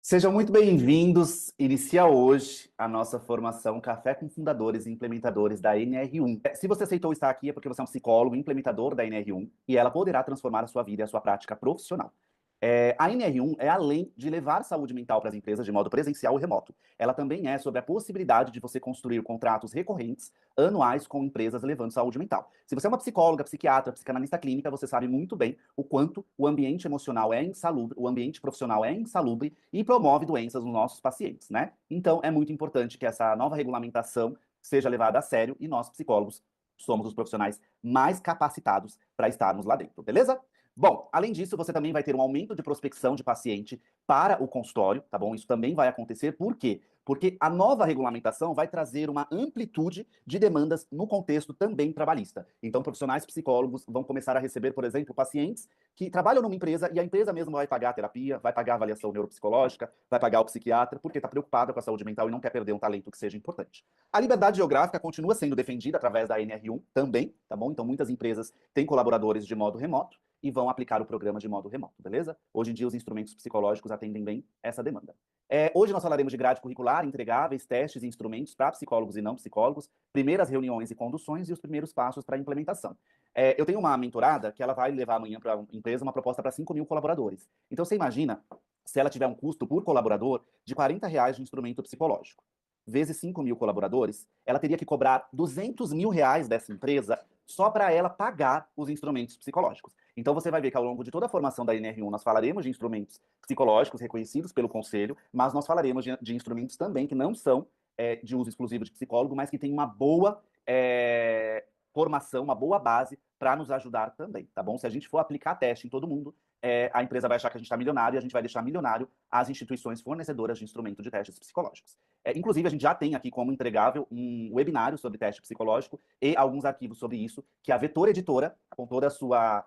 Sejam muito bem-vindos. Inicia hoje a nossa formação Café com Fundadores e Implementadores da NR1. Se você aceitou estar aqui é porque você é um psicólogo implementador da NR1 e ela poderá transformar a sua vida e a sua prática profissional. A NR1 é além de levar saúde mental para as empresas de modo presencial ou remoto. Ela também é sobre a possibilidade de você construir contratos recorrentes anuais com empresas levando saúde mental. Se você é uma psicóloga, psiquiatra, psicanalista clínica, você sabe muito bem o quanto o ambiente emocional é insalubre, o ambiente profissional é insalubre e promove doenças nos nossos pacientes, né? Então, é muito importante que essa nova regulamentação seja levada a sério e nós, psicólogos, somos os profissionais mais capacitados para estarmos lá dentro, beleza? Bom, além disso, você também vai ter um aumento de prospecção de paciente para o consultório, tá bom? Isso também vai acontecer. Por quê? Porque a nova regulamentação vai trazer uma amplitude de demandas no contexto também trabalhista. Então, profissionais psicólogos vão começar a receber, por exemplo, pacientes que trabalham numa empresa e a empresa mesmo vai pagar a terapia, vai pagar a avaliação neuropsicológica, vai pagar o psiquiatra, porque está preocupada com a saúde mental e não quer perder um talento que seja importante. A liberdade geográfica continua sendo defendida através da NR1 também, tá bom? Então, muitas empresas têm colaboradores de modo remoto e vão aplicar o programa de modo remoto, beleza? Hoje em dia, os instrumentos psicológicos atendem bem essa demanda. Hoje nós falaremos de grade curricular, entregáveis, testes e instrumentos para psicólogos e não psicólogos, primeiras reuniões e conduções e os primeiros passos para a implementação. Eu tenho uma mentorada que ela vai levar amanhã para a empresa uma proposta para 5 mil colaboradores. Então você imagina se ela tiver um custo por colaborador de R$ 40 de instrumento psicológico. Vezes 5 mil colaboradores, ela teria que cobrar R$ 200 mil dessa empresa só para ela pagar os instrumentos psicológicos. Então você vai ver que ao longo de toda a formação da NR1 nós falaremos de instrumentos psicológicos reconhecidos pelo conselho, mas nós falaremos de instrumentos também que não são de uso exclusivo de psicólogo, mas que têm uma boa formação, uma boa base para nos ajudar também, tá bom? Se a gente for aplicar teste em todo mundo, a empresa vai achar que a gente está milionário e a gente vai deixar milionário as instituições fornecedoras de instrumento de testes psicológicos. Inclusive, a gente já tem aqui como entregável um webinário sobre teste psicológico e alguns arquivos sobre isso, que a Vetor Editora, com toda a sua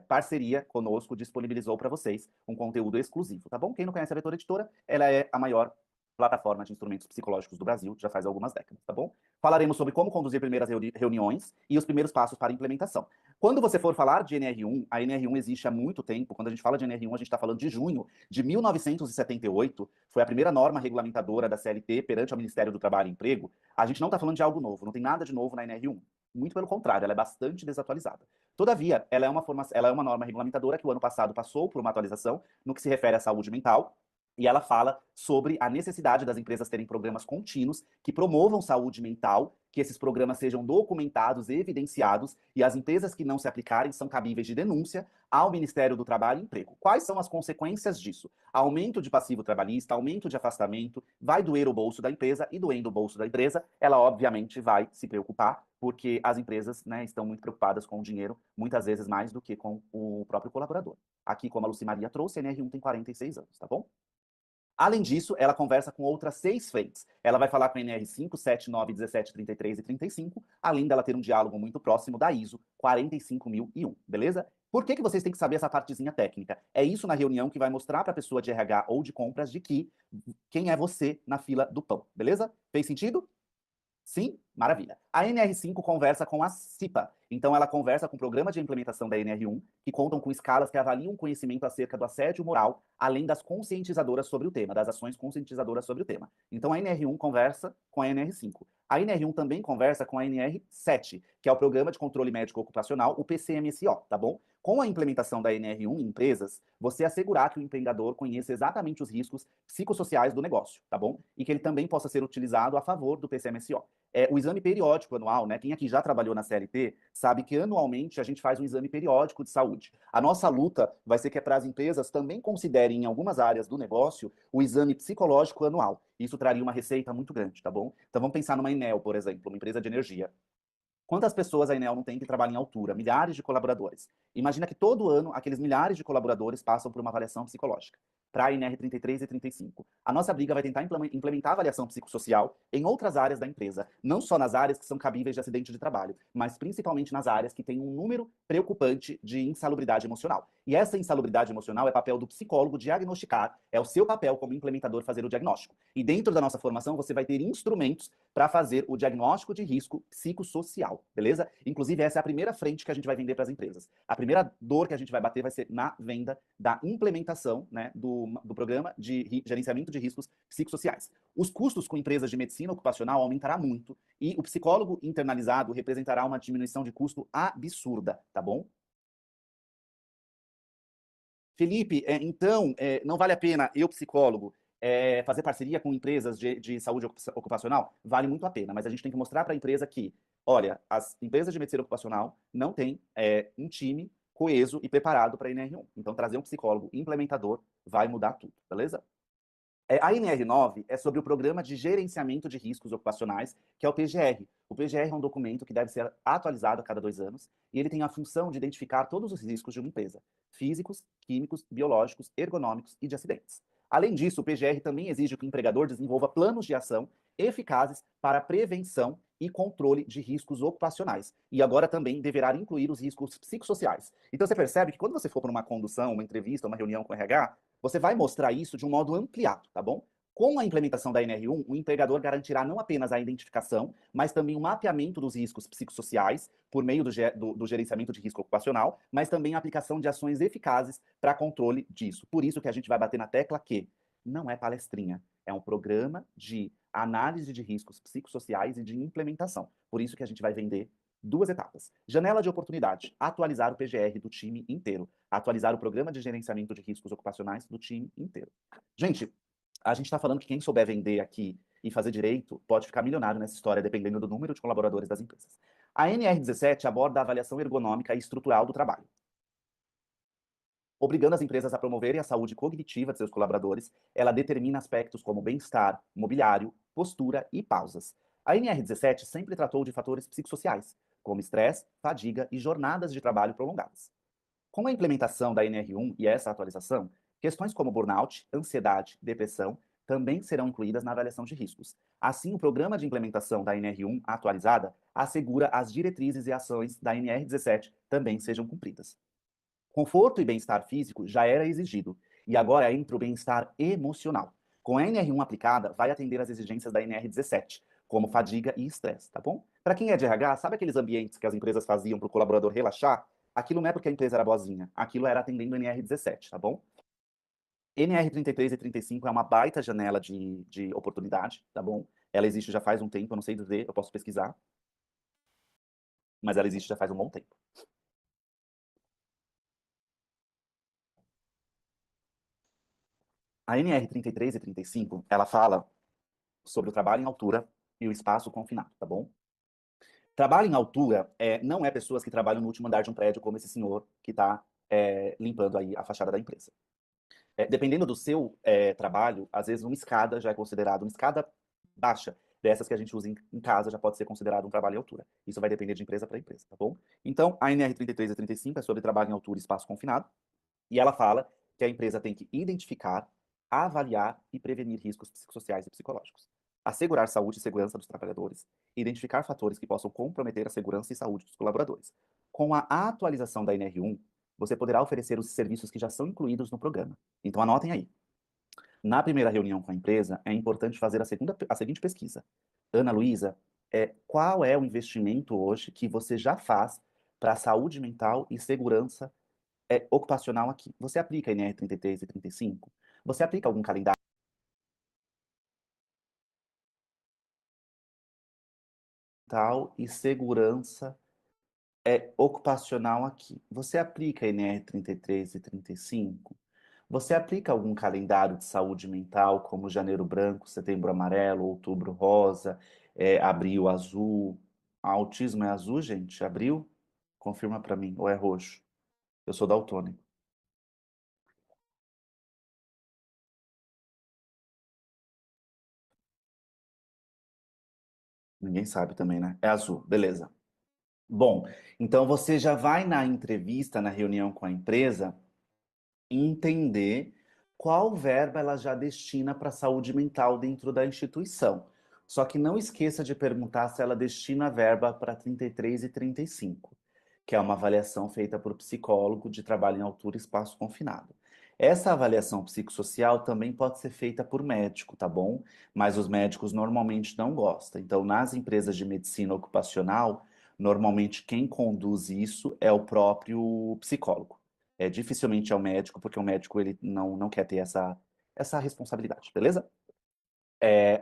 parceria conosco, disponibilizou para vocês um conteúdo exclusivo, tá bom? Quem não conhece a Vetor Editora, ela é a maior plataforma de instrumentos psicológicos do Brasil, já faz algumas décadas, tá bom? Falaremos sobre como conduzir primeiras reuniões e os primeiros passos para a implementação. Quando você for falar de NR1, a NR1 existe há muito tempo. Quando a gente fala de NR1, a gente está falando de junho de 1978, foi a primeira norma regulamentadora da CLT perante o Ministério do Trabalho e Emprego. A gente não está falando de algo novo, não tem nada de novo na NR1. Muito pelo contrário, ela é bastante desatualizada. Todavia, ela é uma norma regulamentadora que o ano passado passou por uma atualização no que se refere à saúde mental, e ela fala sobre a necessidade das empresas terem programas contínuos que promovam saúde mental, que esses programas sejam documentados e evidenciados, e as empresas que não se aplicarem são cabíveis de denúncia ao Ministério do Trabalho e Emprego. Quais são as consequências disso? Aumento de passivo trabalhista, aumento de afastamento, vai doer o bolso da empresa, e doendo o bolso da empresa, ela obviamente vai se preocupar, porque as empresas, né, estão muito preocupadas com o dinheiro, muitas vezes mais do que com o próprio colaborador. Aqui, como a Lucimaria trouxe, a NR1 tem 46 anos, tá bom? Além disso, ela conversa com outras 6 frentes. Ela vai falar com a NR5, 7, 9, 17, 33 e 35, além dela ter um diálogo muito próximo da ISO 45001, beleza? Por que vocês têm que saber essa partezinha técnica? É isso na reunião que vai mostrar para a pessoa de RH ou de compras de que quem é você na fila do pão, beleza? Fez sentido? Sim? Maravilha. A NR5 conversa com a CIPA. Então, ela conversa com o programa de implementação da NR1, que contam com escalas que avaliam o conhecimento acerca do assédio moral, além das conscientizadoras sobre o tema, das ações conscientizadoras sobre o tema. Então, a NR1 conversa com a NR5. A NR1 também conversa com a NR7, que é o Programa de Controle Médico Ocupacional, o PCMSO, tá bom? Com a implementação da NR1 em empresas, você assegurar que o empregador conheça exatamente os riscos psicossociais do negócio, tá bom? E que ele também possa ser utilizado a favor do PCMSO. O exame periódico anual, né? Quem aqui já trabalhou na CLT sabe que anualmente a gente faz um exame periódico de saúde. A nossa luta vai ser que para as empresas também considerem em algumas áreas do negócio o exame psicológico anual. Isso traria uma receita muito grande, tá bom? Então vamos pensar numa Enel, por exemplo, uma empresa de energia. Quantas pessoas a Enel não tem que trabalhar em altura? Milhares de colaboradores. Imagina que todo ano aqueles milhares de colaboradores passam por uma avaliação psicológica para a NR 33 e 35. A nossa briga vai tentar implementar a avaliação psicossocial em outras áreas da empresa, não só nas áreas que são cabíveis de acidente de trabalho, mas principalmente nas áreas que têm um número preocupante de insalubridade emocional. E essa insalubridade emocional é papel do psicólogo diagnosticar, é o seu papel como implementador fazer o diagnóstico. E dentro da nossa formação você vai ter instrumentos para fazer o diagnóstico de risco psicossocial, beleza? Inclusive, essa é a primeira frente que a gente vai vender para as empresas. A primeira dor que a gente vai bater vai ser na venda da implementação, né, do programa de gerenciamento de riscos psicossociais. Os custos com empresas de medicina ocupacional aumentará muito e o psicólogo internalizado representará uma diminuição de custo absurda, tá bom? Felipe, então, não vale a pena eu, psicólogo, fazer parceria com empresas de saúde ocupacional? Vale muito a pena, mas a gente tem que mostrar para a empresa que, olha, as empresas de medicina ocupacional não têm um time coeso e preparado para a NR1. Então, trazer um psicólogo implementador vai mudar tudo, beleza? A NR9 é sobre o Programa de Gerenciamento de Riscos Ocupacionais, que é o PGR. O PGR é um documento que deve ser atualizado a cada 2 anos e ele tem a função de identificar todos os riscos de uma empresa: físicos, químicos, biológicos, ergonômicos e de acidentes. Além disso, o PGR também exige que o empregador desenvolva planos de ação eficazes para prevenção e controle de riscos ocupacionais. E agora também deverá incluir os riscos psicossociais. Então você percebe que quando você for para uma condução, uma entrevista, uma reunião com o RH, você vai mostrar isso de um modo ampliado, tá bom? Com a implementação da NR1, o empregador garantirá não apenas a identificação, mas também o mapeamento dos riscos psicossociais por meio do gerenciamento de risco ocupacional, mas também a aplicação de ações eficazes para controle disso. Por isso que a gente vai bater na tecla que não é palestrinha, é um programa de análise de riscos psicossociais e de implementação. Por isso que a gente vai vender 2 etapas. Janela de oportunidade, atualizar o PGR do time inteiro, atualizar o programa de gerenciamento de riscos ocupacionais do time inteiro. Gente, a gente está falando que quem souber vender aqui e fazer direito pode ficar milionário nessa história, dependendo do número de colaboradores das empresas. A NR17 aborda a avaliação ergonômica e estrutural do trabalho, obrigando as empresas a promoverem a saúde cognitiva de seus colaboradores. Ela determina aspectos como bem-estar, mobiliário, postura e pausas. A NR17 sempre tratou de fatores psicossociais, como estresse, fadiga e jornadas de trabalho prolongadas. Com a implementação da NR1 e essa atualização, questões como burnout, ansiedade, depressão também serão incluídas na avaliação de riscos. Assim, o programa de implementação da NR1 atualizada assegura as diretrizes e ações da NR17 também sejam cumpridas. Conforto e bem-estar físico já era exigido, e agora entra o bem-estar emocional. Com a NR1 aplicada, vai atender às exigências da NR17, como fadiga e estresse, tá bom? Para quem é de RH, sabe aqueles ambientes que as empresas faziam para o colaborador relaxar? Aquilo não é porque a empresa era boazinha, aquilo era atendendo a NR17, tá bom? NR33 e 35 é uma baita janela de oportunidade, tá bom? Ela existe já faz um tempo, eu não sei dizer, eu posso pesquisar, mas ela existe já faz um bom tempo. A NR33 e 35, ela fala sobre o trabalho em altura e o espaço confinado, tá bom? Trabalho em altura não é pessoas que trabalham no último andar de um prédio, como esse senhor que está limpando aí a fachada da empresa. Dependendo do seu trabalho, às vezes uma escada já é considerado, uma escada baixa, dessas que a gente usa em casa, já pode ser considerado um trabalho em altura. Isso vai depender de empresa para empresa, tá bom? Então, a NR33 e 35 é sobre trabalho em altura e espaço confinado, e ela fala que a empresa tem que identificar, avaliar e prevenir riscos psicossociais e psicológicos, assegurar saúde e segurança dos trabalhadores, identificar fatores que possam comprometer a segurança e saúde dos colaboradores. Com a atualização da NR1, você poderá oferecer os serviços que já são incluídos no programa. Então anotem aí. Na primeira reunião com a empresa, é importante fazer a seguinte pesquisa. Ana Luísa, qual é o investimento hoje que você já faz para a saúde mental e segurança ocupacional aqui? Você aplica NR33 e 35? Você aplica algum calendário mental e segurança ocupacional aqui? Você aplica NR33 e 35? Você aplica algum calendário de saúde mental, como janeiro branco, setembro amarelo, outubro rosa, abril azul? Autismo é azul, gente? Abril? Confirma para mim, ou é roxo? Eu sou daltônico. Ninguém sabe também, né? É azul, beleza. Bom, então você já vai na entrevista, na reunião com a empresa, entender qual verba ela já destina para a saúde mental dentro da instituição. Só que não esqueça de perguntar se ela destina a verba para 33 e 35, que é uma avaliação feita por psicólogo de trabalho em altura e espaço confinado. Essa avaliação psicossocial também pode ser feita por médico, tá bom? Mas os médicos normalmente não gostam. Então, nas empresas de medicina ocupacional, normalmente quem conduz isso é o próprio psicólogo. Dificilmente é o médico, porque o médico ele não quer ter essa responsabilidade, beleza?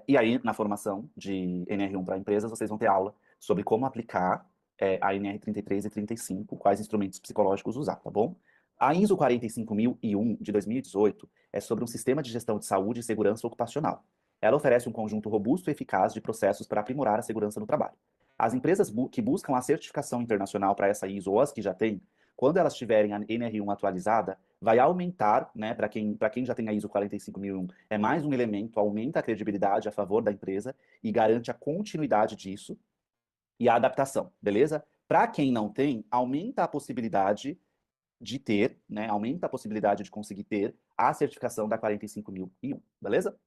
E aí, na formação de NR1 para empresas, vocês vão ter aula sobre como aplicar a NR 33 e 35, quais instrumentos psicológicos usar, tá bom? A ISO 45001 de 2018 é sobre um sistema de gestão de saúde e segurança ocupacional. Ela oferece um conjunto robusto e eficaz de processos para aprimorar a segurança no trabalho. As empresas que buscam a certificação internacional para essa ISO ou as que já têm, quando elas tiverem a NR1 atualizada, vai aumentar, né, para quem já tem a ISO 45001, é mais um elemento, aumenta a credibilidade a favor da empresa e garante a continuidade disso e a adaptação, beleza? Para quem não tem, aumenta a possibilidade de ter, né, aumenta a possibilidade de conseguir ter a certificação da 45001, beleza?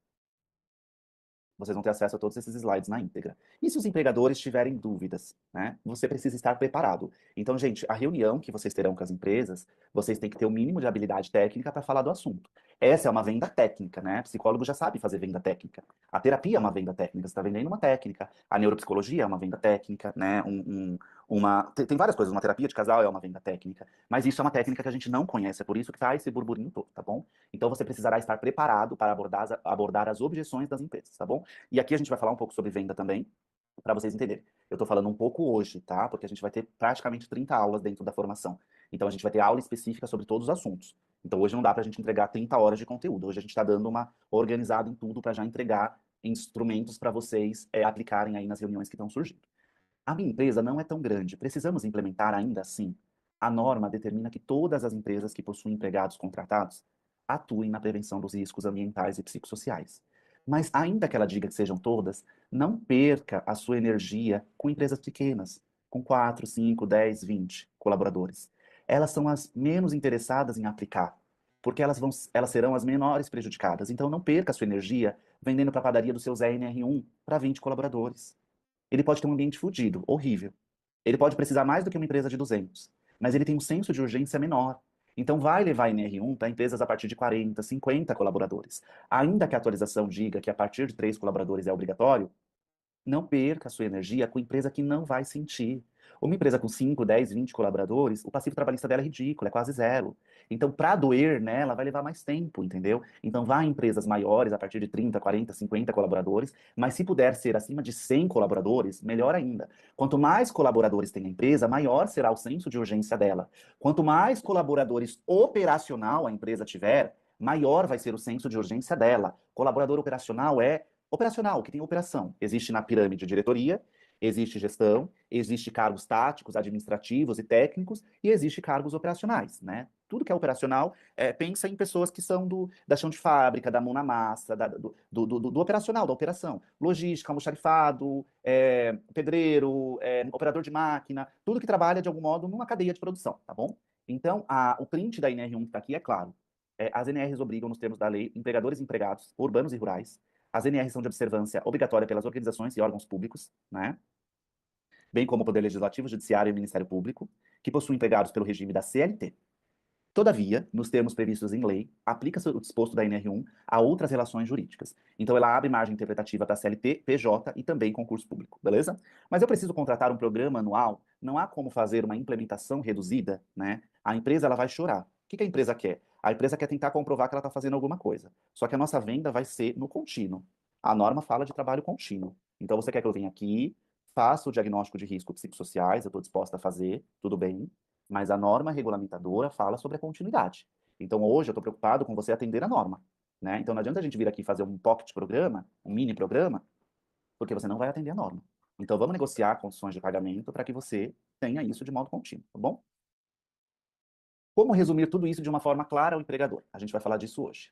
Vocês vão ter acesso a todos esses slides na íntegra. E se os empregadores tiverem dúvidas, né? Você precisa estar preparado. Então, gente, a reunião que vocês terão com as empresas, vocês têm que ter o mínimo de habilidade técnica para falar do assunto. Essa é uma venda técnica, né? Psicólogo já sabe fazer venda técnica. A terapia é uma venda técnica, você está vendendo uma técnica. A neuropsicologia é uma venda técnica, né? Tem várias coisas, uma terapia de casal é uma venda técnica. Mas isso é uma técnica que a gente não conhece, é por isso que tá esse burburinho todo, tá bom? Então você precisará estar preparado para abordar as objeções das empresas, tá bom? E aqui a gente vai falar um pouco sobre venda também, para vocês entenderem. Eu estou falando um pouco hoje, tá? Porque a gente vai ter praticamente 30 aulas dentro da formação. Então a gente vai ter aula específica sobre todos os assuntos. Então hoje não dá para a gente entregar 30 horas de conteúdo. Hoje a gente está dando uma organizada em tudo para já entregar instrumentos para vocês aplicarem aí nas reuniões que estão surgindo. A minha empresa não é tão grande. Precisamos implementar ainda assim? A norma determina que todas as empresas que possuem empregados contratados atuem na prevenção dos riscos ambientais e psicossociais. Mas, ainda que ela diga que sejam todas, não perca a sua energia com empresas pequenas, com 4, 5, 10, 20 colaboradores. Elas são as menos interessadas em aplicar, porque elas serão as menores prejudicadas. Então, não perca a sua energia vendendo para a padaria do seu Zé NR1 para 20 colaboradores. Ele pode ter um ambiente fodido, horrível. Ele pode precisar mais do que uma empresa de 200, mas ele tem um senso de urgência menor. Então, vai levar NR1 para empresas a partir de 40, 50 colaboradores. Ainda que a atualização diga que a partir de 3 colaboradores é obrigatório, não perca a sua energia com empresa que não vai sentir. Uma empresa com 5, 10, 20 colaboradores, o passivo trabalhista dela é ridículo, é quase zero. Então, para doer nela, vai levar mais tempo, entendeu? Então, vá em empresas maiores, a partir de 30, 40, 50 colaboradores, mas se puder ser acima de 100 colaboradores, melhor ainda. Quanto mais colaboradores tem a empresa, maior será o senso de urgência dela. Quanto mais colaboradores operacional a empresa tiver, maior vai ser o senso de urgência dela. Colaborador operacional é operacional, que tem operação. Existe na pirâmide diretoria, existe gestão, existe cargos táticos, administrativos e técnicos, e existe cargos operacionais, né? Tudo que é operacional, pensa em pessoas que são da chão de fábrica, da mão na massa, do operacional, da operação. Logística, almoxarifado, pedreiro, operador de máquina, tudo que trabalha, de algum modo, numa cadeia de produção, tá bom? Então, o print da NR1 que está aqui é claro. As NRs obrigam, nos termos da lei, empregadores e empregados, urbanos e rurais. As NRs são de observância obrigatória pelas organizações e órgãos públicos, né? Bem como o Poder Legislativo, Judiciário e o Ministério Público, que possuem empregados pelo regime da CLT. Todavia, nos termos previstos em lei, aplica-se o disposto da NR1 a outras relações jurídicas. Então, ela abre margem interpretativa para CLT, PJ e também concurso público, beleza? Mas eu preciso contratar um programa anual, não há como fazer uma implementação reduzida, né? A empresa ela vai chorar. O que que a empresa quer? A empresa quer tentar comprovar que ela está fazendo alguma coisa. Só que a nossa venda vai ser no contínuo. A norma fala de trabalho contínuo. Então, você quer que eu venha aqui, faça o diagnóstico de risco psicossociais, eu estou disposta a fazer, tudo bem, mas a norma regulamentadora fala sobre a continuidade. Então, hoje, eu estou preocupado com você atender a norma, né? Então, não adianta a gente vir aqui fazer um pocket programa, um mini programa, porque você não vai atender a norma. Então, vamos negociar condições de pagamento para que você tenha isso de modo contínuo, tá bom? Como resumir tudo isso de uma forma clara ao empregador? A gente vai falar disso hoje.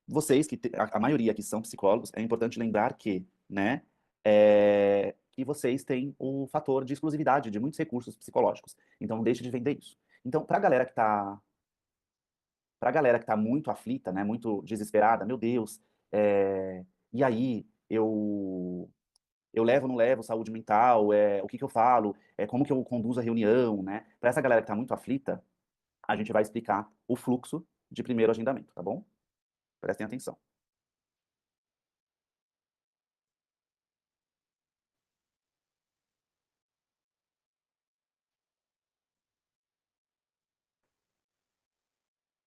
Vocês, a maioria que são psicólogos, é importante lembrar que, né, que vocês têm o fator de exclusividade de muitos recursos psicológicos. Então, não deixe de vender isso. Então, para a galera que tá muito aflita, né, muito desesperada, meu Deus, e aí, eu levo ou não levo saúde mental, o que que eu falo, como que eu conduzo a reunião, né? Para essa galera que está muito aflita, a gente vai explicar o fluxo, de primeiro agendamento, tá bom? Prestem atenção.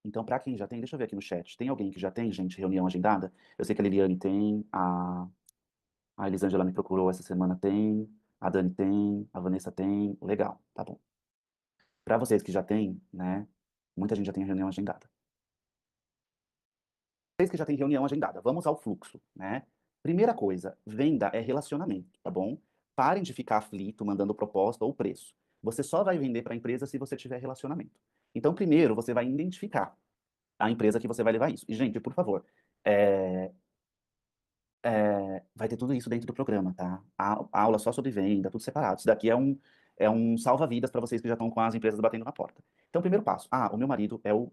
Então, para quem já tem, deixa eu ver aqui no chat. Tem alguém que já tem, gente, reunião agendada? Eu sei que a Liliane tem, a Elisângela me procurou essa semana, tem, a Dani tem, a Vanessa tem. Legal, tá bom. Para vocês que já têm, né? Muita gente já tem reunião agendada. Vocês que já têm reunião agendada, vamos ao fluxo, né? Primeira coisa, venda é relacionamento, tá bom? Parem de ficar aflito mandando proposta ou preço. Você só vai vender para a empresa se você tiver relacionamento. Então, primeiro, você vai identificar a empresa que você vai levar isso. E, gente, por favor, é, vai ter tudo isso dentro do programa, tá? A aula só sobre venda, tudo separado. Isso daqui é um salva-vidas para vocês que já estão com as empresas batendo na porta. Então, primeiro passo. O meu marido é o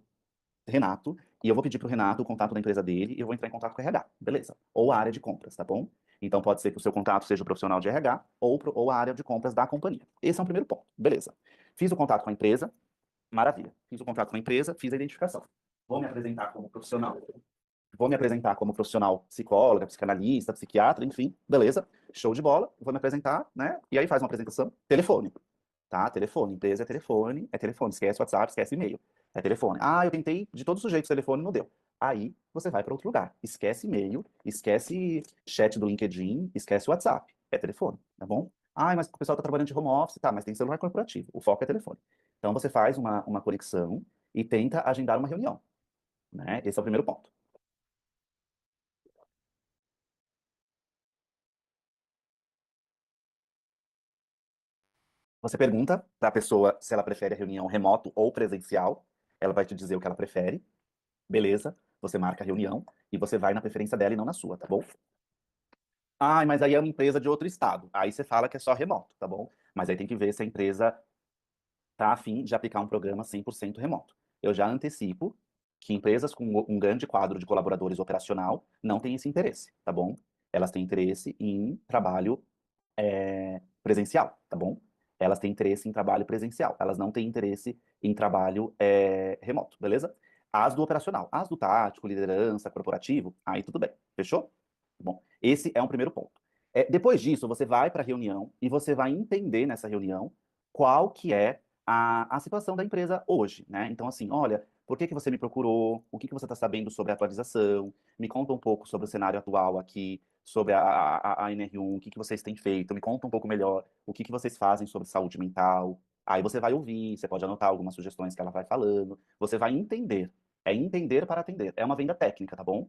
Renato, e eu vou pedir pro Renato o contato da empresa dele e eu vou entrar em contato com o RH, beleza? Ou a área de compras, tá bom? Então pode ser que o seu contato seja o profissional de RH ou a área de compras da companhia. Esse é um primeiro ponto, beleza. Fiz o contato com a empresa, maravilha. Fiz o contato com a empresa, fiz a identificação. Vou me apresentar como profissional. Vou me apresentar como profissional psicóloga, psicanalista, psiquiatra, enfim, beleza. Show de bola. Vou me apresentar, né? E aí faz uma apresentação. Telefone. Tá? Telefone. Empresa é telefone. É telefone. Esquece WhatsApp, esquece e-mail. É telefone. Eu tentei de todos os jeitos o telefone, não deu. Aí você vai para outro lugar. Esquece e-mail, esquece chat do LinkedIn, esquece o WhatsApp. É telefone, tá bom? Mas o pessoal tá trabalhando de home office, tá, mas tem celular corporativo. O foco é telefone. Então você faz uma conexão e tenta agendar uma reunião, né? Esse é o primeiro ponto. Você pergunta para a pessoa se ela prefere a reunião remoto ou presencial. Ela vai te dizer o que ela prefere. Beleza. Você marca a reunião e você vai na preferência dela e não na sua, tá bom? Mas aí é uma empresa de outro estado. Aí você fala que é só remoto, tá bom? Mas aí tem que ver se a empresa tá a fim de aplicar um programa 100% remoto. Eu já antecipo que empresas com um grande quadro de colaboradores operacional não têm esse interesse, tá bom? Elas têm interesse em trabalho presencial, tá bom? Elas têm interesse em trabalho presencial, elas não têm interesse em trabalho remoto, beleza? As do operacional, as do tático, liderança, corporativo, aí tudo bem, fechou? Tá bom, esse é um primeiro ponto. Depois disso, você vai para a reunião e você vai entender nessa reunião qual que é a situação da empresa hoje, né? Então, assim, olha, por que que você me procurou? O que que você está sabendo sobre a atualização? Me conta um pouco sobre o cenário atual aqui, sobre a NR1, o que que vocês têm feito, me conta um pouco melhor o que que vocês fazem sobre saúde mental. Aí você vai ouvir, você pode anotar algumas sugestões que ela vai falando, você vai entender. É entender para atender. É uma venda técnica, tá bom?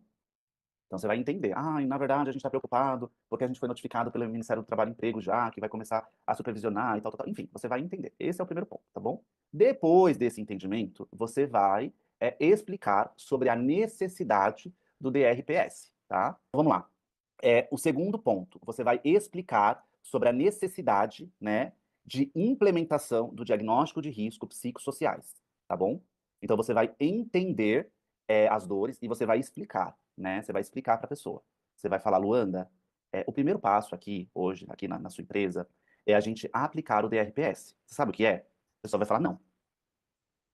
Então você vai entender. Na verdade a gente está preocupado porque a gente foi notificado pelo Ministério do Trabalho e Emprego já, que vai começar a supervisionar e tal, tal, tal. Enfim, você vai entender. Esse é o primeiro ponto, tá bom? Depois desse entendimento, você vai explicar sobre a necessidade do DRPS, tá? Vamos lá. O segundo ponto, você vai explicar sobre a necessidade, né, de implementação do diagnóstico de risco psicossociais, tá bom? Então você vai entender as dores e você vai explicar, né? Você vai explicar para a pessoa. Você vai falar, Luanda, o primeiro passo aqui, hoje, aqui na sua empresa, é a gente aplicar o DRPS. Você sabe o que é? A pessoa vai falar, não.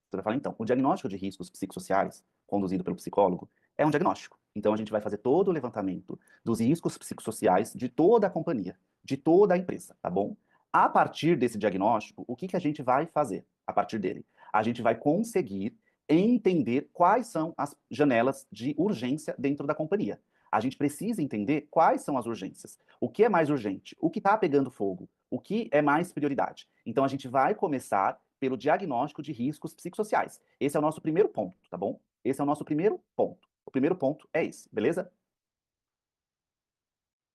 Você vai falar, então, o diagnóstico de riscos psicossociais, conduzido pelo psicólogo, é um diagnóstico. Então, a gente vai fazer todo o levantamento dos riscos psicossociais de toda a companhia, de toda a empresa, tá bom? A partir desse diagnóstico, o que que a gente vai fazer a partir dele? A gente vai conseguir entender quais são as janelas de urgência dentro da companhia. A gente precisa entender quais são as urgências. O que é mais urgente? O que está pegando fogo? O que é mais prioridade? Então, a gente vai começar pelo diagnóstico de riscos psicossociais. Esse é o nosso primeiro ponto, tá bom? Esse é o nosso primeiro ponto. O primeiro ponto é esse, beleza?